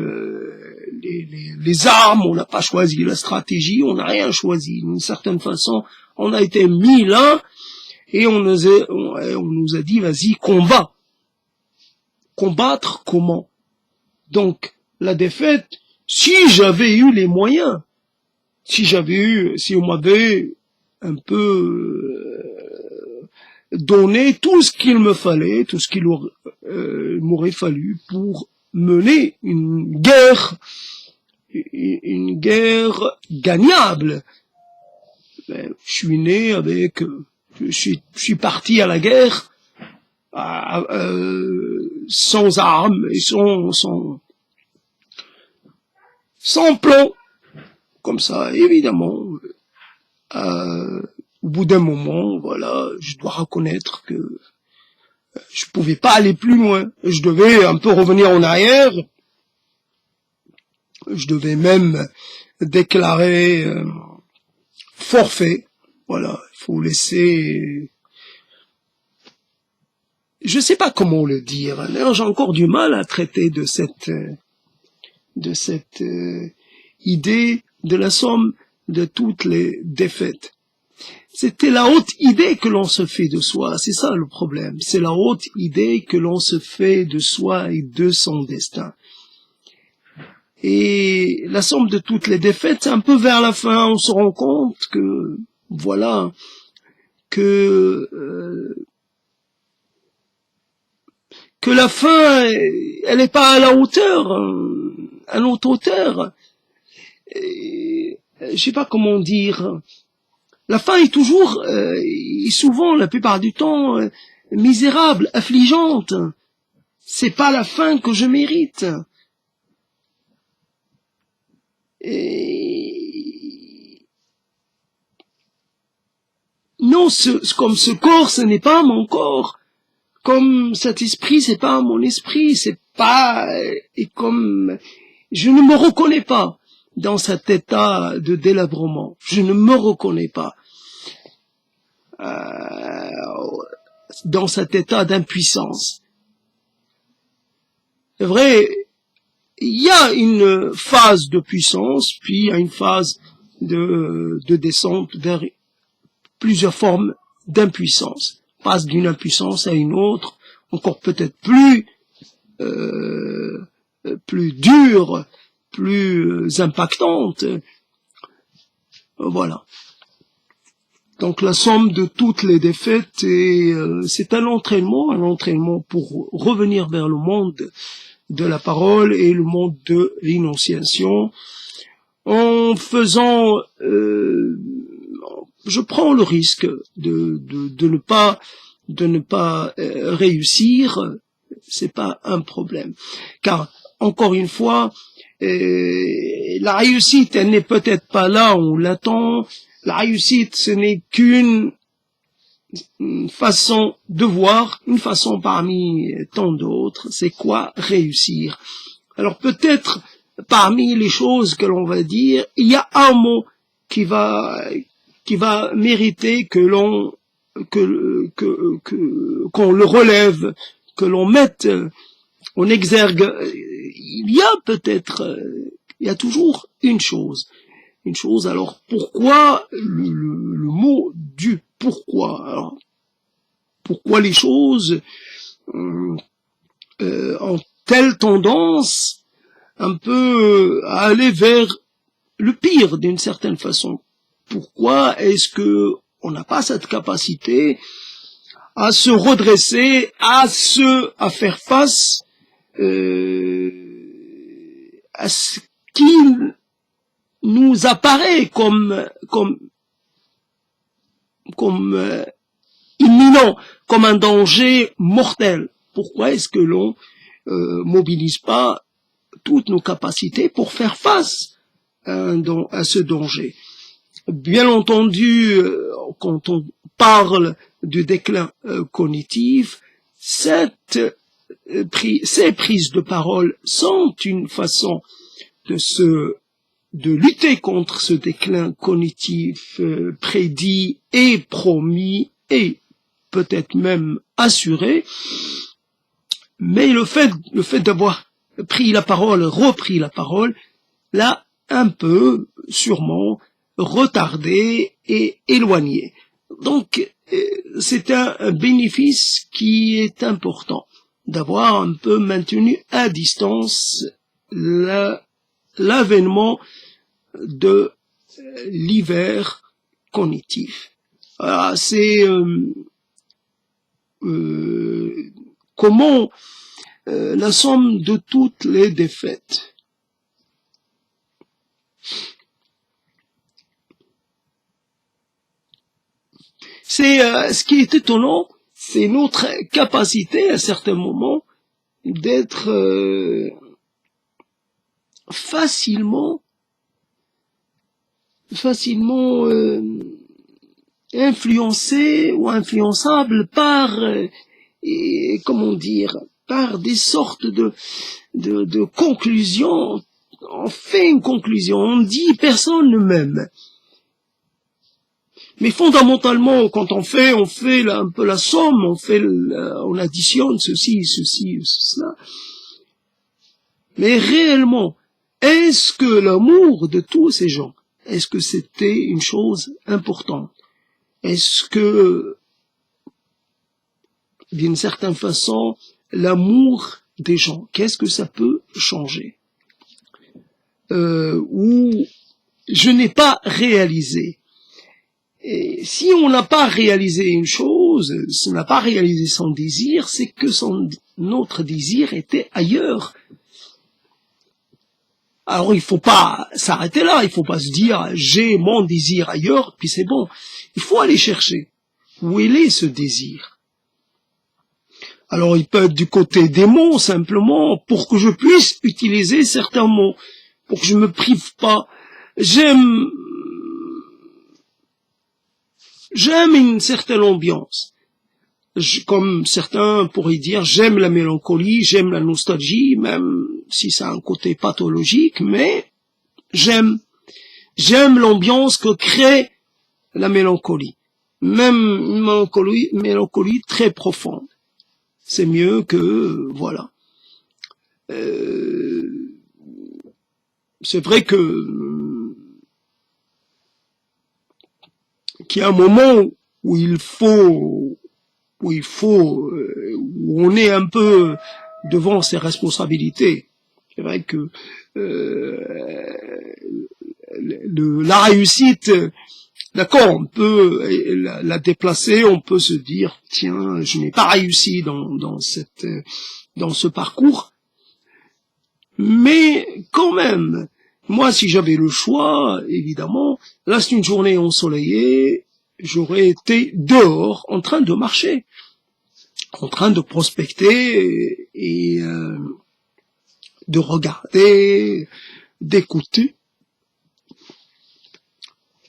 les armes, on n'a pas choisi la stratégie, on n'a rien choisi. D'une certaine façon, on a été mis là et on nous a dit, vas-y, combat. Combattre comment? Donc, la défaite, si j'avais eu les moyens, si on m'avait un peu donné tout ce qu'il me fallait, tout ce qu'il m'aurait fallu pour mener une guerre gagnable. Je suis né avec, je suis parti à la guerre sans armes et sans plan, comme ça, évidemment. Au bout d'un moment, voilà, je dois reconnaître que je pouvais pas aller plus loin. Je devais un peu revenir en arrière. Je devais même déclarer forfait. Voilà, il faut laisser... Je sais pas comment le dire. D'ailleurs, j'ai encore du mal à traiter de cette idée de la somme de toutes les défaites. C'était la haute idée que l'on se fait de soi, c'est ça le problème. C'est la haute idée que l'on se fait de soi et de son destin. Et la somme de toutes les défaites, c'est un peu vers la fin, on se rend compte que, voilà, que la fin, elle n'est pas à la hauteur, à notre hauteur. Et, je sais pas comment dire. La fin est toujours, et souvent, la plupart du temps, misérable, affligeante. C'est pas la fin que je mérite. Et non, comme ce corps, ce n'est pas mon corps. Comme cet esprit, c'est pas mon esprit. C'est pas, et comme je ne me reconnais pas dans cet état de délabrement. Je ne me reconnais pas dans cet état d'impuissance. C'est vrai, il y a une phase de puissance, puis il y a une phase de descente vers plusieurs formes d'impuissance. Passe d'une impuissance à une autre, encore peut-être plus dure, plus impactante. Voilà. Donc la somme de toutes les défaites, c'est un entraînement pour revenir vers le monde de la parole et le monde de l'énonciation, en faisant, je prends le risque de ne pas réussir, c'est pas un problème, car encore une fois, la réussite, elle n'est peut-être pas là où on l'attend. La réussite, ce n'est qu'une façon de voir, une façon parmi tant d'autres. C'est quoi réussir? Alors peut-être parmi les choses que l'on va dire, il y a un mot qui va mériter qu'on le relève, que l'on mette en exergue. Il y a peut-être, il y a toujours une chose. Alors pourquoi le mot du pourquoi? Alors, pourquoi les choses ont telle tendance un peu à aller vers le pire d'une certaine façon? Pourquoi est-ce que on n'a pas cette capacité à se redresser, à faire face à ce qu'il nous apparaît comme imminent, comme un danger mortel? Pourquoi est-ce que l'on mobilise pas toutes nos capacités pour faire face à ce danger? Bien entendu, quand on parle du déclin cognitif, ces prises de parole sont une façon de lutter contre ce déclin cognitif prédit et promis et peut-être même assuré. Mais le fait d'avoir repris la parole, l'a un peu, sûrement, retardé et éloigné. Donc, c'est un bénéfice qui est important, d'avoir un peu maintenu à distance l'avènement de l'hiver cognitif. Voilà, c'est comment la somme de toutes les défaites. C'est ce qui est étonnant, c'est notre capacité à certains moments d'être facilement influencé ou influençable par comment dire, par des sortes de conclusions. On fait une conclusion, on dit personne ne m'aime. Mais fondamentalement, quand on fait un peu la somme, on additionne ceci, cela. Mais réellement, est-ce que l'amour de tous ces gens, est-ce que c'était une chose importante? Est-ce que, d'une certaine façon, l'amour des gens, qu'est-ce que ça peut changer? Ou je n'ai pas réalisé. Et si on n'a pas réalisé une chose, si on n'a pas réalisé son désir, c'est que notre désir était ailleurs. Alors il faut pas s'arrêter là, il faut pas se dire j'ai mon désir ailleurs, puis c'est bon. Il faut aller chercher où il est ce désir. Alors il peut être du côté des mots simplement, pour que je puisse utiliser certains mots, pour que je me prive pas. J'aime une certaine ambiance. Comme certains pourraient dire, j'aime la mélancolie, j'aime la nostalgie, même si ça a un côté pathologique, mais j'aime l'ambiance que crée la mélancolie. Même une mélancolie très profonde. C'est mieux que, voilà. C'est vrai qu'il y a un moment où on est un peu devant ses responsabilités. C'est vrai que la réussite, d'accord, on peut la déplacer, on peut se dire tiens, je n'ai pas réussi dans ce parcours, mais quand même, moi si j'avais le choix, évidemment, là c'est une journée ensoleillée, j'aurais été dehors en train de marcher, en train de prospecter et de regarder, d'écouter.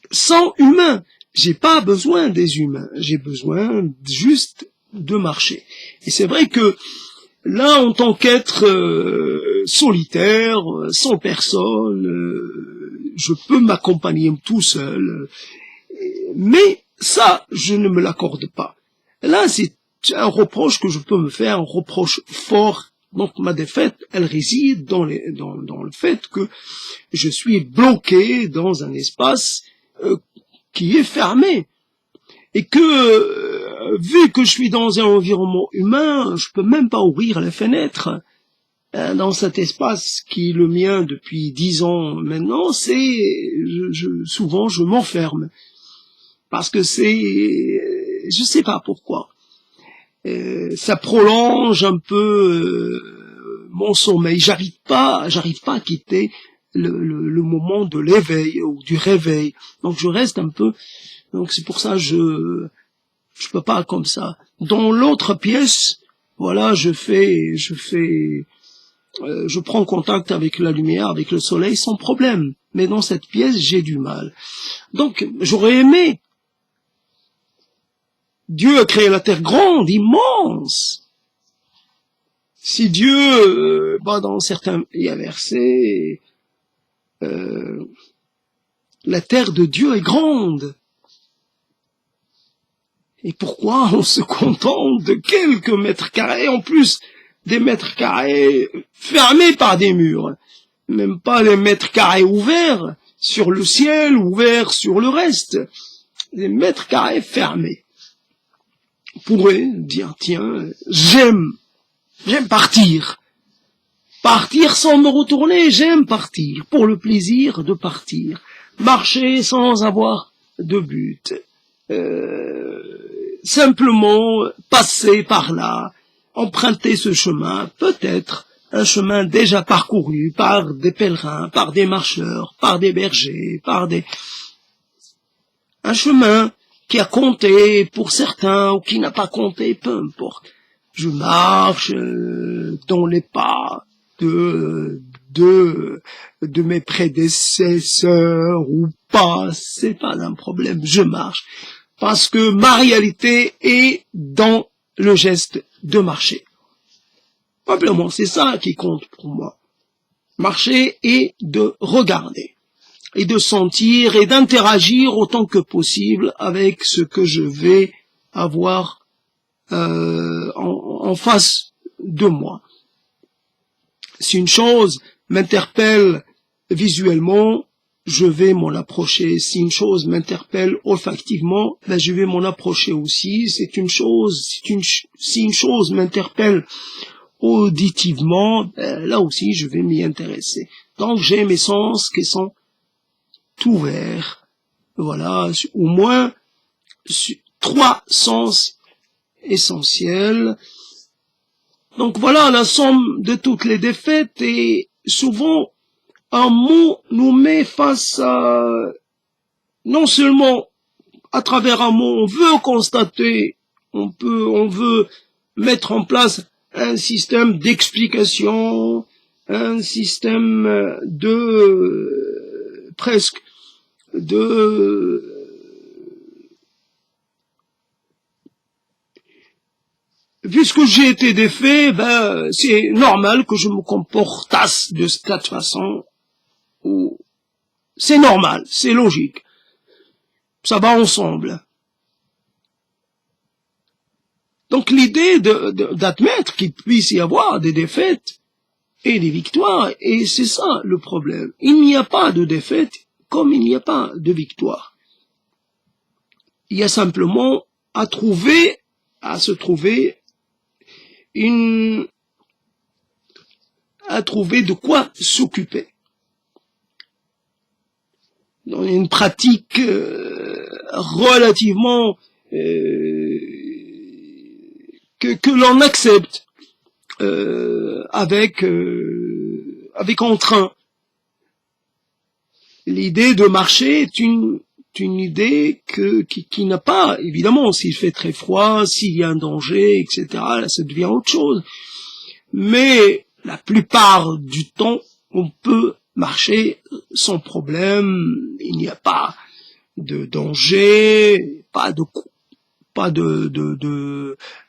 Sans humains, j'ai pas besoin des humains, j'ai besoin juste de marcher. Et c'est vrai que là, en tant qu'être solitaire, sans personne, je peux m'accompagner tout seul, mais ça, je ne me l'accorde pas. Là, c'est un reproche que je peux me faire, un reproche fort. Donc ma défaite, elle réside dans le fait que je suis bloqué dans un espace qui est fermé. Et que, vu que je suis dans un environnement humain, je peux même pas ouvrir les fenêtres. Dans cet espace qui est le mien depuis 10 ans maintenant, souvent je m'enferme. Parce que je sais pas pourquoi. Ça prolonge un peu mon sommeil. J'arrive pas à quitter le moment de l'éveil ou du réveil. Donc je reste un peu. Donc c'est pour ça je peux pas comme ça. Dans l'autre pièce, voilà, je prends contact avec la lumière, avec le soleil sans problème. Mais dans cette pièce, j'ai du mal. Donc j'aurais aimé. Dieu a créé la terre grande, immense. Si Dieu, dans certains versets, la terre de Dieu est grande. Et pourquoi on se contente de quelques mètres carrés, en plus des mètres carrés fermés par des murs, même pas les mètres carrés ouverts sur le ciel, ouverts sur le reste, les mètres carrés fermés. On pourrait dire, tiens, j'aime partir sans me retourner, j'aime partir, pour le plaisir de partir, marcher sans avoir de but, simplement passer par là, emprunter ce chemin, peut-être un chemin déjà parcouru par des pèlerins, par des marcheurs, par des bergers, un chemin qui a compté pour certains ou qui n'a pas compté, peu importe. Je marche dans les pas de mes prédécesseurs ou pas, c'est pas un problème, je marche. Parce que ma réalité est dans le geste de marcher. Simplement, c'est ça qui compte pour moi. Marcher et de regarder, et de sentir et d'interagir autant que possible avec ce que je vais avoir en face de moi. Si une chose m'interpelle visuellement, je vais m'en approcher. Si une chose m'interpelle olfactivement, ben je vais m'en approcher aussi. Si une chose m'interpelle auditivement, ben là aussi je vais m'y intéresser. Donc j'ai mes sens qui sont ouverts. Voilà, au moins 3 sens essentiels. Donc voilà la somme de toutes les défaites, et souvent un mot nous met face à, non seulement à travers un mot, on veut constater, on veut mettre en place un système d'explication, un système presque puisque j'ai été défait, ben c'est normal que je me comportasse de cette façon. C'est normal, c'est logique. Ça va ensemble. Donc l'idée d'admettre qu'il puisse y avoir des défaites et des victoires, et c'est ça le problème. Il n'y a pas de défaite comme il n'y a pas de victoire. Il y a simplement à se trouver de quoi s'occuper. Dans une pratique relativement que l'on accepte avec entrain. L'idée de marcher est une idée qui n'a pas, évidemment, s'il fait très froid, s'il y a un danger, etc., là, ça devient autre chose. Mais la plupart du temps, on peut marcher sans problème, il n'y a pas de danger, pas de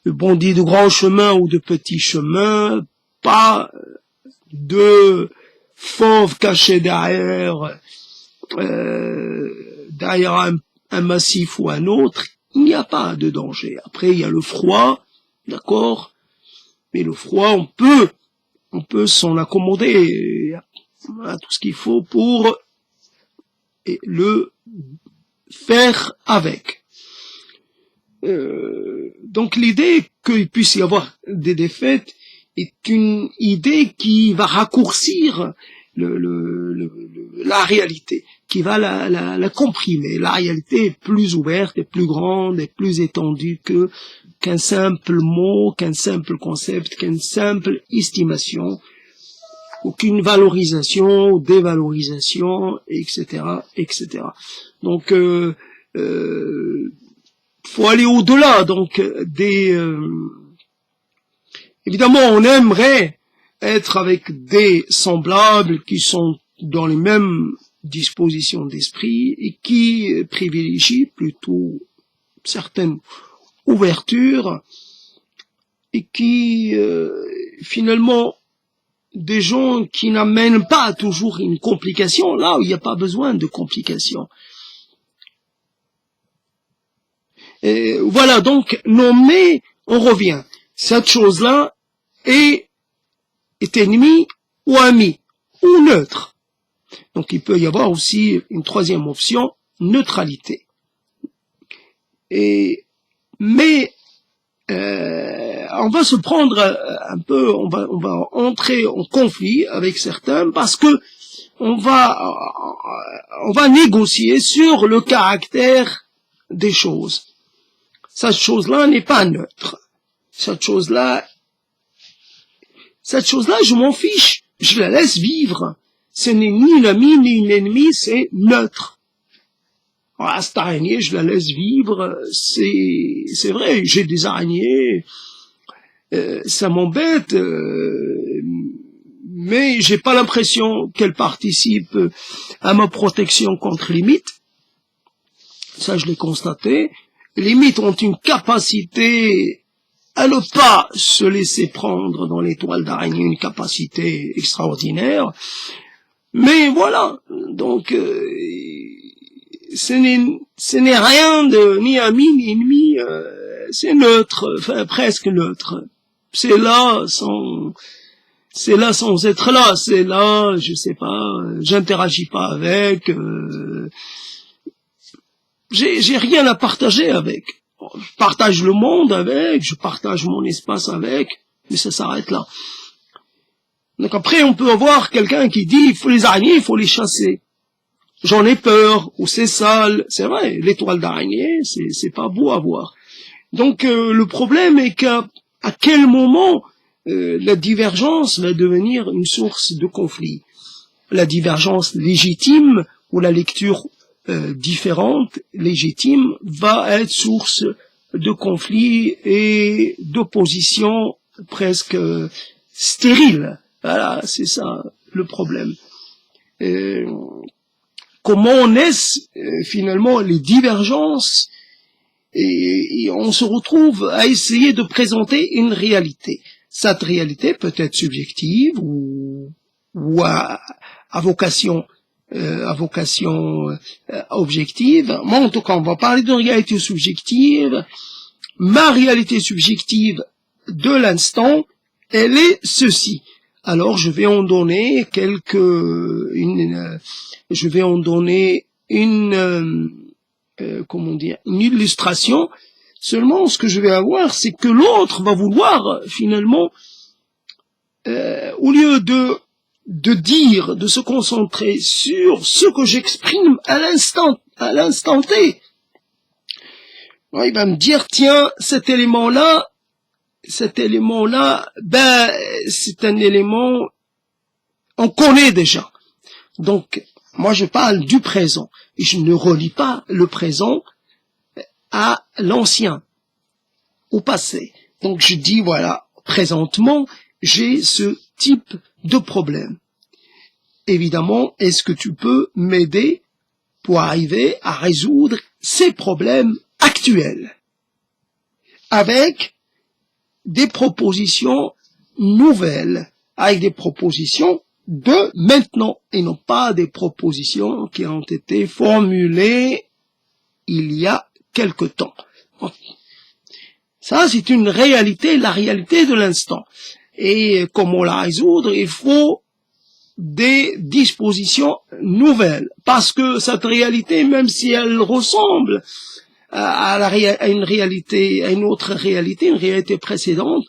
bandits de grands chemins ou de petits chemins, pas de fauves cachés derrière un massif ou un autre. Il n'y a pas de danger. Après, il y a le froid, d'accord, mais le froid, on peut s'en accommoder. On a tout ce qu'il faut pour le faire avec. Donc l'idée qu'il puisse y avoir des défaites est une idée qui va raccourcir la réalité, qui va la comprimer. La réalité est plus ouverte, est plus grande, est plus étendue qu'un simple mot, qu'un simple concept, qu'une simple estimation, aucune valorisation, ou dévalorisation, etc., etc. Donc faut aller au-delà. Donc évidemment, on aimerait être avec des semblables qui sont dans les mêmes dispositions d'esprit et qui privilégient plutôt certaines ouvertures et qui finalement des gens qui n'amènent pas toujours une complication là où il n'y a pas besoin de complication. Et voilà, donc nommer, on revient. Cette chose-là est ennemi ou ami ou neutre. Donc il peut y avoir aussi une troisième option, neutralité. Mais on va se prendre un peu, on va entrer en conflit avec certains parce que on va négocier sur le caractère des choses. Cette chose-là n'est pas neutre. Cette chose-là, je m'en fiche. Je la laisse vivre. Ce n'est ni une amie, ni une ennemie, c'est neutre. Alors, cette araignée, je la laisse vivre. C'est vrai, j'ai des araignées. Ça m'embête. Mais j'ai pas l'impression qu'elle participe à ma protection contre les mythes. Ça, je l'ai constaté. Les mythes ont une capacité à ne pas se laisser prendre dans les toiles d'araignée, une capacité extraordinaire. Mais voilà, donc ce n'est rien de ni ami ni ennemi, c'est neutre, enfin presque neutre. C'est là sans c'est là sans être là, c'est là, je sais pas, j'interagis pas avec, j'ai rien à partager avec. Je partage le monde avec, je partage mon espace avec, mais ça s'arrête là. Donc après, on peut avoir quelqu'un qui dit, il faut les araignées, il faut les chasser. J'en ai peur, ou c'est sale. C'est vrai, l'étoile d'araignée, c'est pas beau à voir. Donc le problème est qu'à quel moment la divergence va devenir une source de conflit. La divergence légitime ou la lecture différente, légitime, va être source de conflit et d'opposition presque stérile. Voilà, c'est ça le problème. Comment naissent finalement les divergences et on se retrouve à essayer de présenter une réalité. Cette réalité peut être subjective ou à vocation objective. Moi, en tout cas, on va parler d'une réalité subjective. Ma réalité subjective de l'instant, elle est ceci. Alors, je vais en donner une illustration. Seulement, ce que je vais avoir, c'est que l'autre va vouloir, finalement, au lieu de dire, de se concentrer sur ce que j'exprime à l'instant T, il va me dire, tiens, cet élément-là, c'est un élément, on connaît déjà. Donc, moi, je parle du présent. Et je ne relie pas le présent à l'ancien, au passé. Donc, je dis, voilà, présentement, j'ai ce type de problème. Évidemment, est-ce que tu peux m'aider pour arriver à résoudre ces problèmes actuels avec des propositions nouvelles, avec des propositions de maintenant et non pas des propositions qui ont été formulées il y a quelque temps. Ça, c'est une réalité, la réalité de l'instant. Et comment la résoudre? Il faut des dispositions nouvelles. Parce que cette réalité, même si elle ressemble à une réalité, à une autre réalité, une réalité précédente,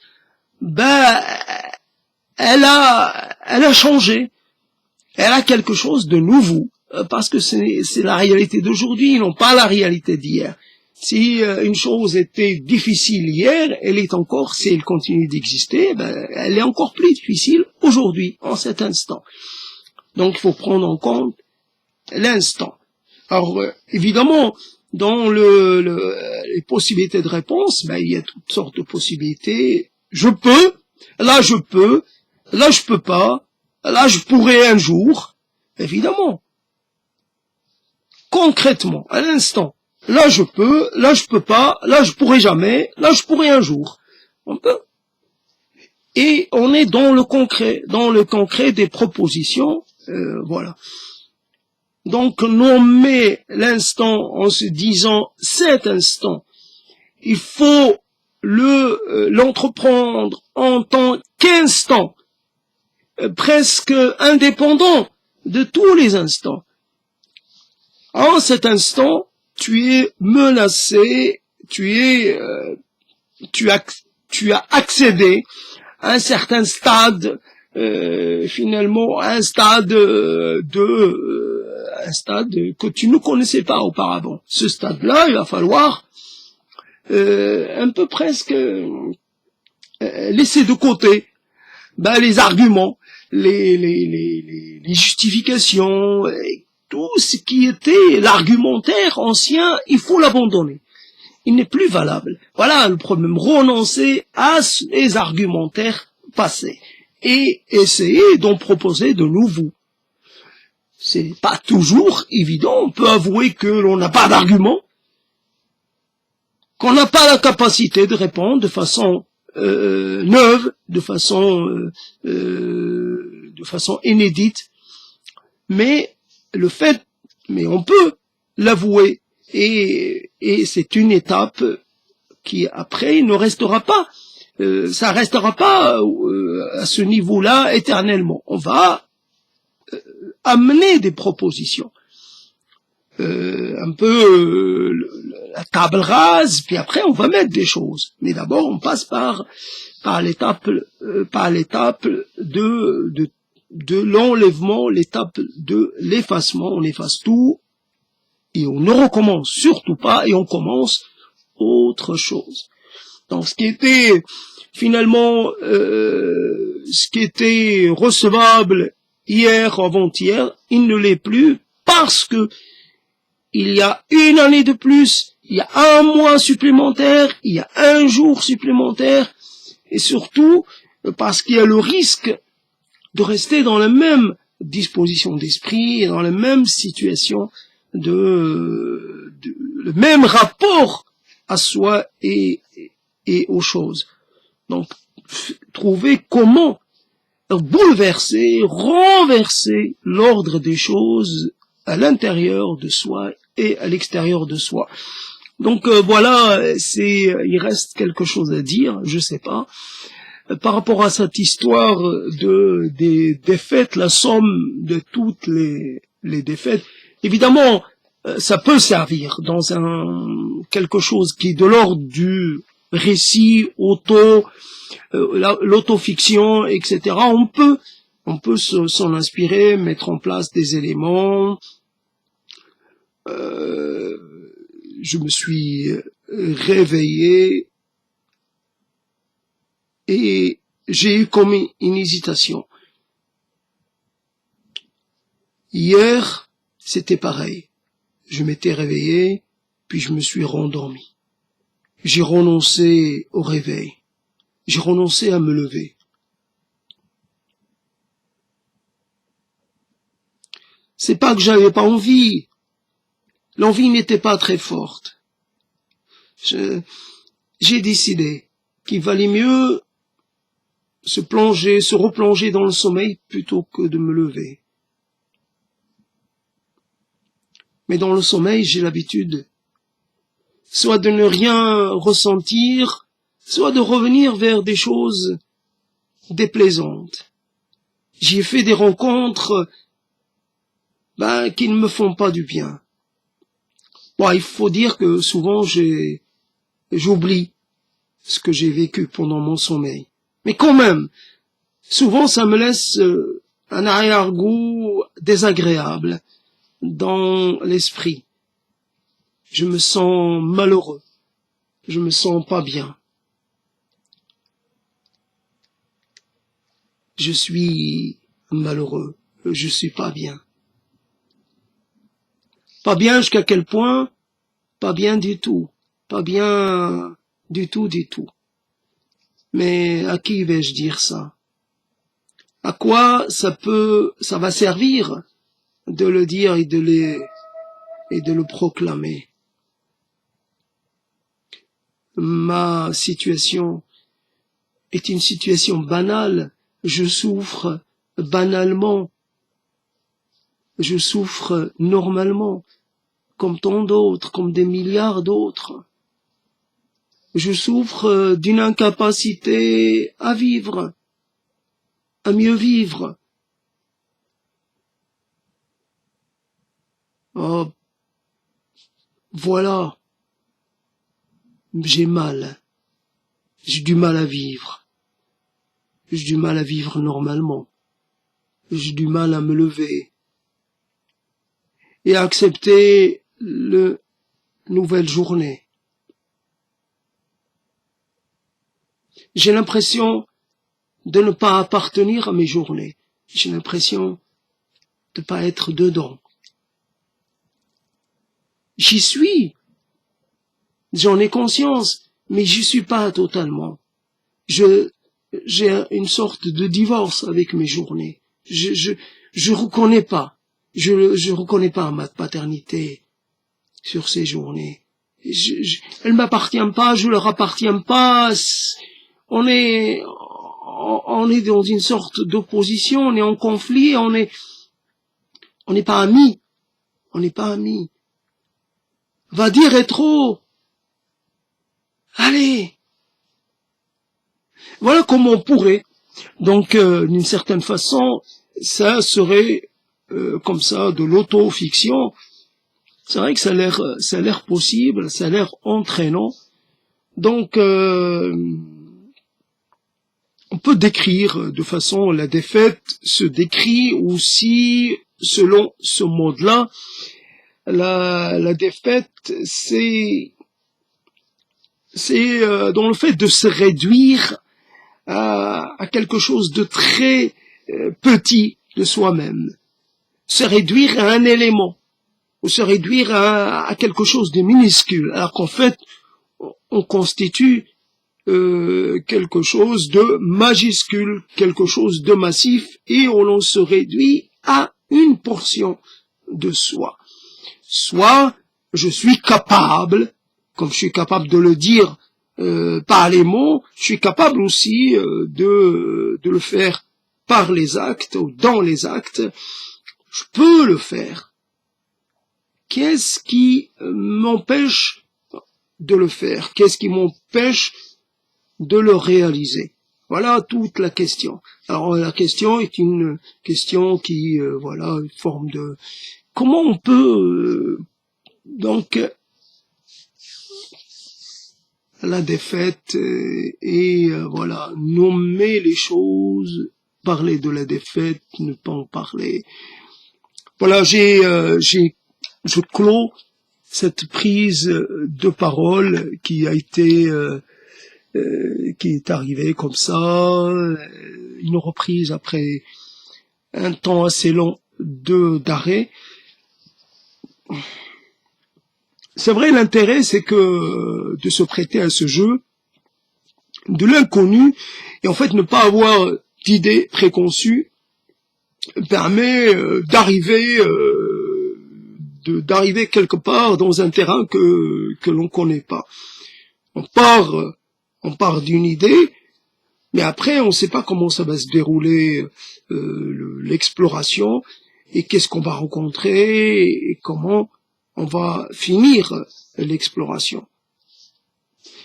elle a changé. Elle a quelque chose de nouveau. Parce que c'est la réalité d'aujourd'hui, non pas la réalité d'hier. Si une chose était difficile hier, elle est encore, si elle continue d'exister, elle est encore plus difficile aujourd'hui, en cet instant. Donc il faut prendre en compte l'instant. Alors évidemment, dans les possibilités de réponse, il y a toutes sortes de possibilités. Je peux, là je peux pas, là je pourrais un jour, évidemment. Concrètement, à l'instant. Là je peux pas, là je pourrais jamais, là je pourrais un jour. On peut. Et on est dans le concret des propositions, voilà. Donc on met l'instant en se disant cet instant, il faut l'entreprendre en tant qu'instant, presque indépendant de tous les instants. En cet instant, tu es menacé, tu as accédé à un certain stade, finalement, un stade que tu ne connaissais pas auparavant. Ce stade-là, il va falloir un peu presque laisser de côté les arguments, les justifications, tout ce qui était l'argumentaire ancien, il faut l'abandonner. Il n'est plus valable. Voilà le problème. Renoncer à les argumentaires passés et essayer d'en proposer de nouveaux. C'est pas toujours évident. On peut avouer que l'on n'a pas d'argument, qu'on n'a pas la capacité de répondre de façon neuve, de façon inédite. Mais on peut l'avouer. Et c'est une étape qui, après, ne restera pas ça restera pas à ce niveau-là éternellement. On va amener des propositions. Un peu la table rase, puis après on va mettre des choses. Mais d'abord on passe par l'étape de l'enlèvement, l'étape de l'effacement. On efface tout et on ne recommence surtout pas et on commence autre chose. Donc ce qui était finalement ce qui était recevable hier, avant-hier, il ne l'est plus parce que il y a une année de plus, il y a un mois supplémentaire, il y a un jour supplémentaire, et surtout parce qu'il y a le risque de rester dans la même disposition d'esprit et dans la même situation le même rapport à soi et aux choses. Donc, trouver comment bouleverser, renverser l'ordre des choses à l'intérieur de soi et à l'extérieur de soi. Donc voilà, il reste quelque chose à dire, je sais pas, par rapport à cette histoire des défaites, la somme de toutes les défaites. Évidemment, ça peut servir dans quelque chose qui est de l'ordre du récit l'autofiction, etc. On peut s'en inspirer, mettre en place des éléments. Je me suis réveillé et j'ai eu comme une hésitation. Hier, c'était pareil. Je m'étais réveillé, puis je me suis rendormi. J'ai renoncé au réveil. J'ai renoncé à me lever. C'est pas que j'avais pas envie. L'envie n'était pas très forte. J'ai décidé qu'il valait mieux se replonger dans le sommeil plutôt que de me lever. Mais dans le sommeil, j'ai l'habitude soit de ne rien ressentir, soit de revenir vers des choses déplaisantes. J'y ai fait des rencontres qui ne me font pas du bien. Bon, il faut dire que souvent j'oublie ce que j'ai vécu pendant mon sommeil. Mais quand même, souvent ça me laisse un arrière-goût désagréable dans l'esprit. Je me sens malheureux. Je me sens pas bien. Je suis malheureux. Je suis pas bien. Pas bien jusqu'à quel point? Pas bien du tout. Pas bien du tout. Mais à qui vais-je dire ça? À quoi ça va servir de le dire et de le proclamer? Ma situation est une situation banale. Je souffre banalement. Je souffre normalement, comme tant d'autres, comme des milliards d'autres. Je souffre d'une incapacité à vivre, à mieux vivre. Oh, voilà. J'ai mal. J'ai du mal à vivre. J'ai du mal à vivre normalement. J'ai du mal à me lever et à accepter la nouvelle journée. J'ai l'impression de ne pas appartenir à mes journées. J'ai l'impression de ne pas être dedans. J'y suis. J'en ai conscience, mais j'y suis pas totalement. J'ai une sorte de divorce avec mes journées. Je reconnais pas. Je reconnais pas ma paternité sur ces journées. Elle m'appartient pas, je leur appartiens pas. On est dans une sorte d'opposition, on est en conflit, on n'est pas amis. On n'est pas amis. Va dire rétro. Allez. Voilà comment on pourrait. Donc, d'une certaine façon, ça serait comme ça de l'auto-fiction. C'est vrai que ça a l'air possible, ça a l'air entraînant. Donc, on peut décrire de façon, la défaite se décrit aussi selon ce mode-là. La défaite, c'est dans le fait de se réduire à quelque chose de très petit de soi-même, se réduire à un élément, ou se réduire à quelque chose de minuscule, alors qu'en fait, on constitue quelque chose de majuscule, quelque chose de massif, et on se réduit à une portion de soi. Soit je suis capable, comme je suis capable de le dire par les mots, je suis capable aussi de le faire par les actes ou dans les actes. Je peux le faire. Qu'est-ce qui m'empêche de le faire? Qu'est-ce qui m'empêche de le réaliser? Voilà toute la question. Alors la question est une question qui, voilà, une forme de... Comment on peut donc la défaite et voilà, nommer les choses, parler de la défaite, ne pas en parler. Voilà, je clôt cette prise de parole qui a été qui est arrivée comme ça, une reprise après un temps assez long d'arrêt. C'est vrai, l'intérêt, c'est que de se prêter à ce jeu de l'inconnu et en fait ne pas avoir d'idées préconçues permet d'arriver quelque part dans un terrain que l'on connaît pas. On part d'une idée, mais après on ne sait pas comment ça va se dérouler l'exploration et qu'est-ce qu'on va rencontrer et comment on va finir l'exploration.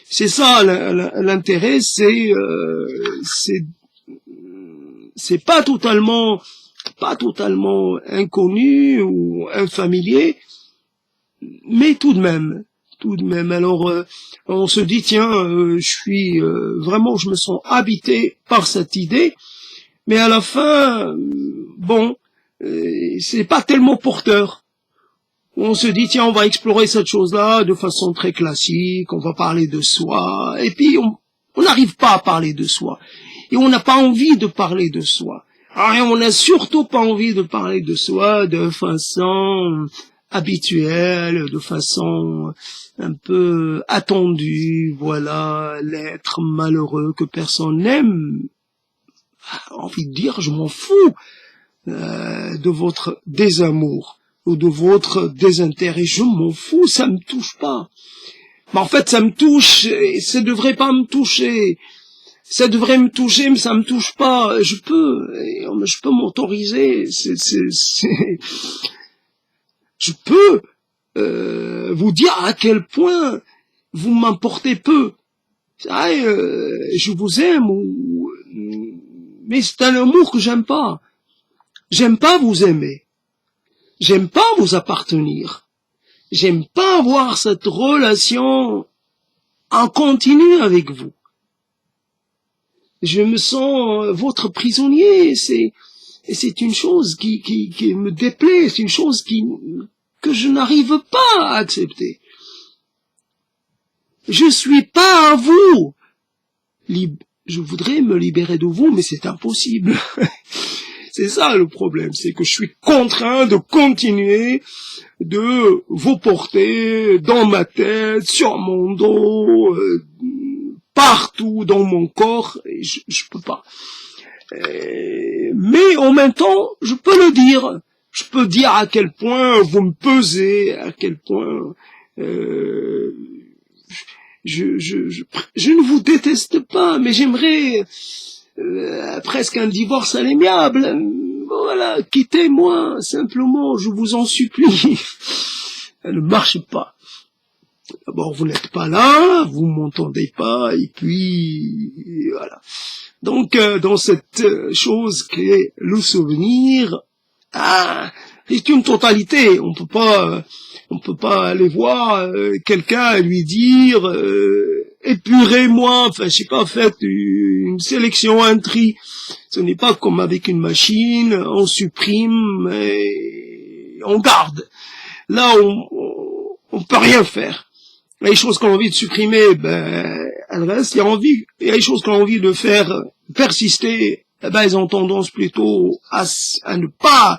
C'est ça l'intérêt, c'est pas totalement inconnu ou infamilier, mais tout de même. Alors, on se dit tiens, vraiment, je me sens habité par cette idée, mais à la fin, bon, c'est pas tellement porteur. On se dit tiens, on va explorer cette chose-là de façon très classique, on va parler de soi, et puis on n'arrive pas à parler de soi, et on n'a pas envie de parler de soi. Alors, on n'a surtout pas envie de parler de soi de façon habituelle, de façon un peu attendue, voilà, l'être malheureux que personne n'aime. Envie de dire, je m'en fous de votre désamour ou de votre désintérêt, je m'en fous, ça me touche pas. Mais en fait, ça me touche, et ça devrait pas me toucher. Ça devrait me toucher, mais ça me touche pas. Je peux m'autoriser. Je peux vous dire à quel point vous m'importez peu. Je vous aime, mais c'est un amour que j'aime pas. J'aime pas vous aimer. J'aime pas vous appartenir. J'aime pas avoir cette relation en continu avec vous. Je me sens votre prisonnier. C'est une chose qui me déplaît. C'est une chose que je n'arrive pas à accepter. Je suis pas à vous. Je voudrais me libérer de vous, mais c'est impossible. C'est ça le problème, c'est que je suis contraint de continuer de vous porter dans ma tête, sur mon dos, partout dans mon corps, et je peux pas. Mais en même temps, je peux le dire. Je peux dire à quel point vous me pesez, à quel point je ne vous déteste pas, mais j'aimerais presque un divorce à l'amiable. Voilà, quittez-moi, simplement, je vous en supplie. Elle ne marche pas. D'abord, vous n'êtes pas là, vous m'entendez pas, et puis voilà. Donc, dans cette chose qu'est le souvenir, c'est une totalité. On peut pas aller voir quelqu'un et lui dire épurez-moi, enfin, je sais pas, faites une sélection, un tri. Ce n'est pas comme avec une machine, on supprime et on garde. Là, on peut rien faire. Les choses qu'on a envie de supprimer, ben, elles restent. Il y a des choses qu'on a envie de faire persister, ben, elles ont tendance plutôt à ne pas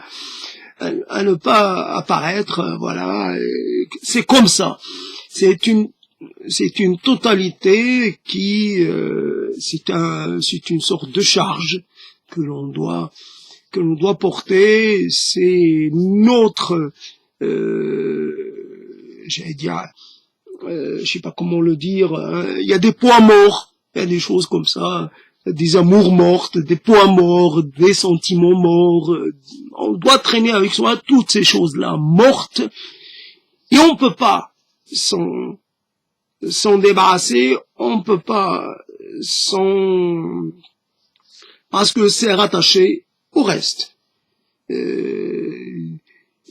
apparaître, voilà. C'est comme ça. C'est une totalité qui, c'est une sorte de charge que l'on doit porter. C'est notre, j'allais dire, je sais pas comment le dire, il y a des poids morts, il y a des choses comme ça, des amours mortes, des poids morts, des sentiments morts. On doit traîner avec soi toutes ces choses-là mortes, et on peut pas s'en débarrasser, on peut pas parce que c'est rattaché au reste.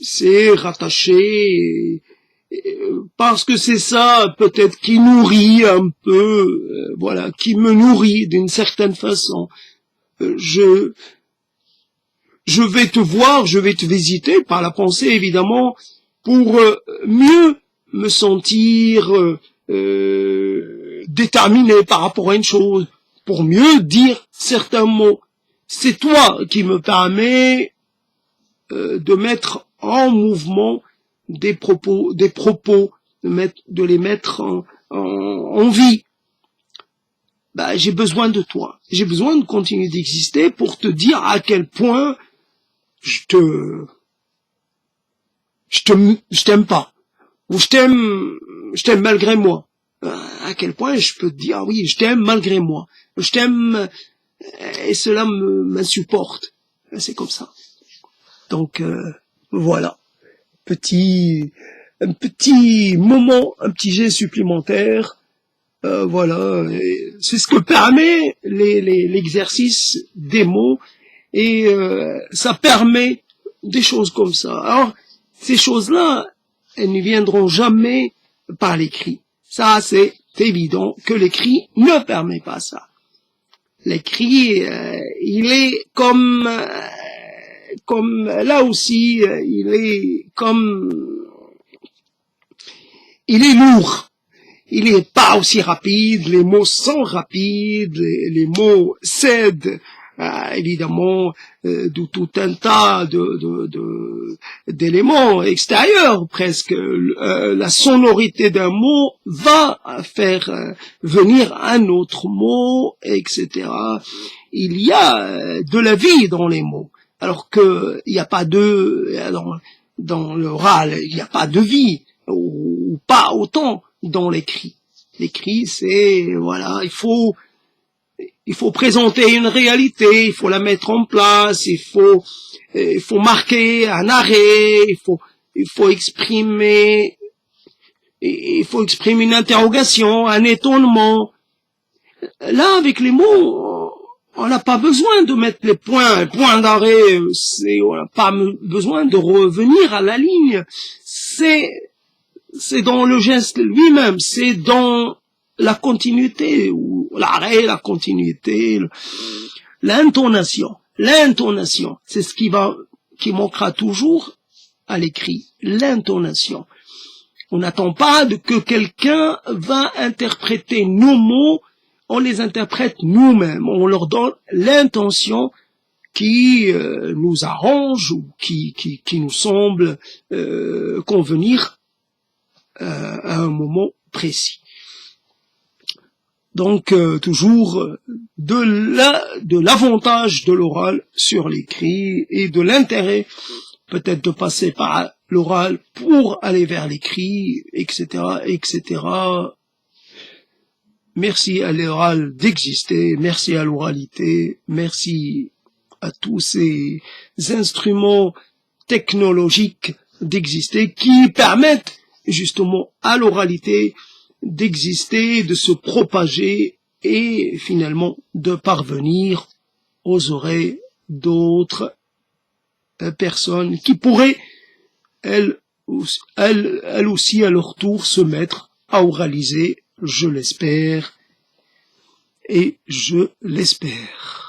C'est rattaché parce que c'est ça peut-être qui nourrit un peu, voilà, qui me nourrit d'une certaine façon. Je vais te voir, je vais te visiter par la pensée évidemment pour mieux me sentir déterminé par rapport à une chose, pour mieux dire certains mots. C'est toi qui me permets de mettre en mouvement des propos, de les mettre en vie. Bah, j'ai besoin de toi. J'ai besoin de continuer d'exister pour te dire à quel point je t'aime pas. Ou je t'aime malgré moi. À quel point je peux te dire, oui, je t'aime malgré moi. Je t'aime, et cela m'insupporte. C'est comme ça. Donc, voilà. Un petit moment, un petit jet supplémentaire. Voilà. C'est ce que permet l'exercice des mots. Et ça permet des choses comme ça. Alors, ces choses-là, elles ne viendront jamais par l'écrit. Ça, c'est évident que l'écrit ne permet pas ça. L'écrit, il est comme là aussi, il est lourd. Il n'est pas aussi rapide, les mots sont rapides, les mots cèdent évidemment de tout un tas d'éléments extérieurs presque. La sonorité d'un mot va faire venir un autre mot, etc. Il y a de la vie dans les mots, alors que il n'y a pas dans l'oral, il n'y a pas de vie, ou pas autant dans l'écrit. L'écrit, c'est, voilà, il faut présenter une réalité, il faut la mettre en place, il faut marquer un arrêt, il faut exprimer une interrogation, un étonnement. Là, avec les mots, on n'a pas besoin de mettre les points, point d'arrêt, on n'a pas besoin de revenir à la ligne. C'est dans le geste lui-même, c'est dans la continuité, ou l'arrêt, la continuité, l'intonation. L'intonation, c'est ce qui manquera toujours à l'écrit. L'intonation. On n'attend pas que quelqu'un va interpréter nos mots, on les interprète nous-mêmes, on leur donne l'intention qui nous arrange ou qui nous semble convenir à un moment précis. Donc toujours de l'avantage de l'oral sur l'écrit et de l'intérêt peut-être de passer par l'oral pour aller vers l'écrit, etc., etc. Merci à l'oral d'exister, merci à l'oralité, merci à tous ces instruments technologiques d'exister qui permettent justement à l'oralité d'exister, de se propager et finalement de parvenir aux oreilles d'autres personnes qui pourraient, elles aussi à leur tour se mettre à oraliser, je l'espère, et je l'espère.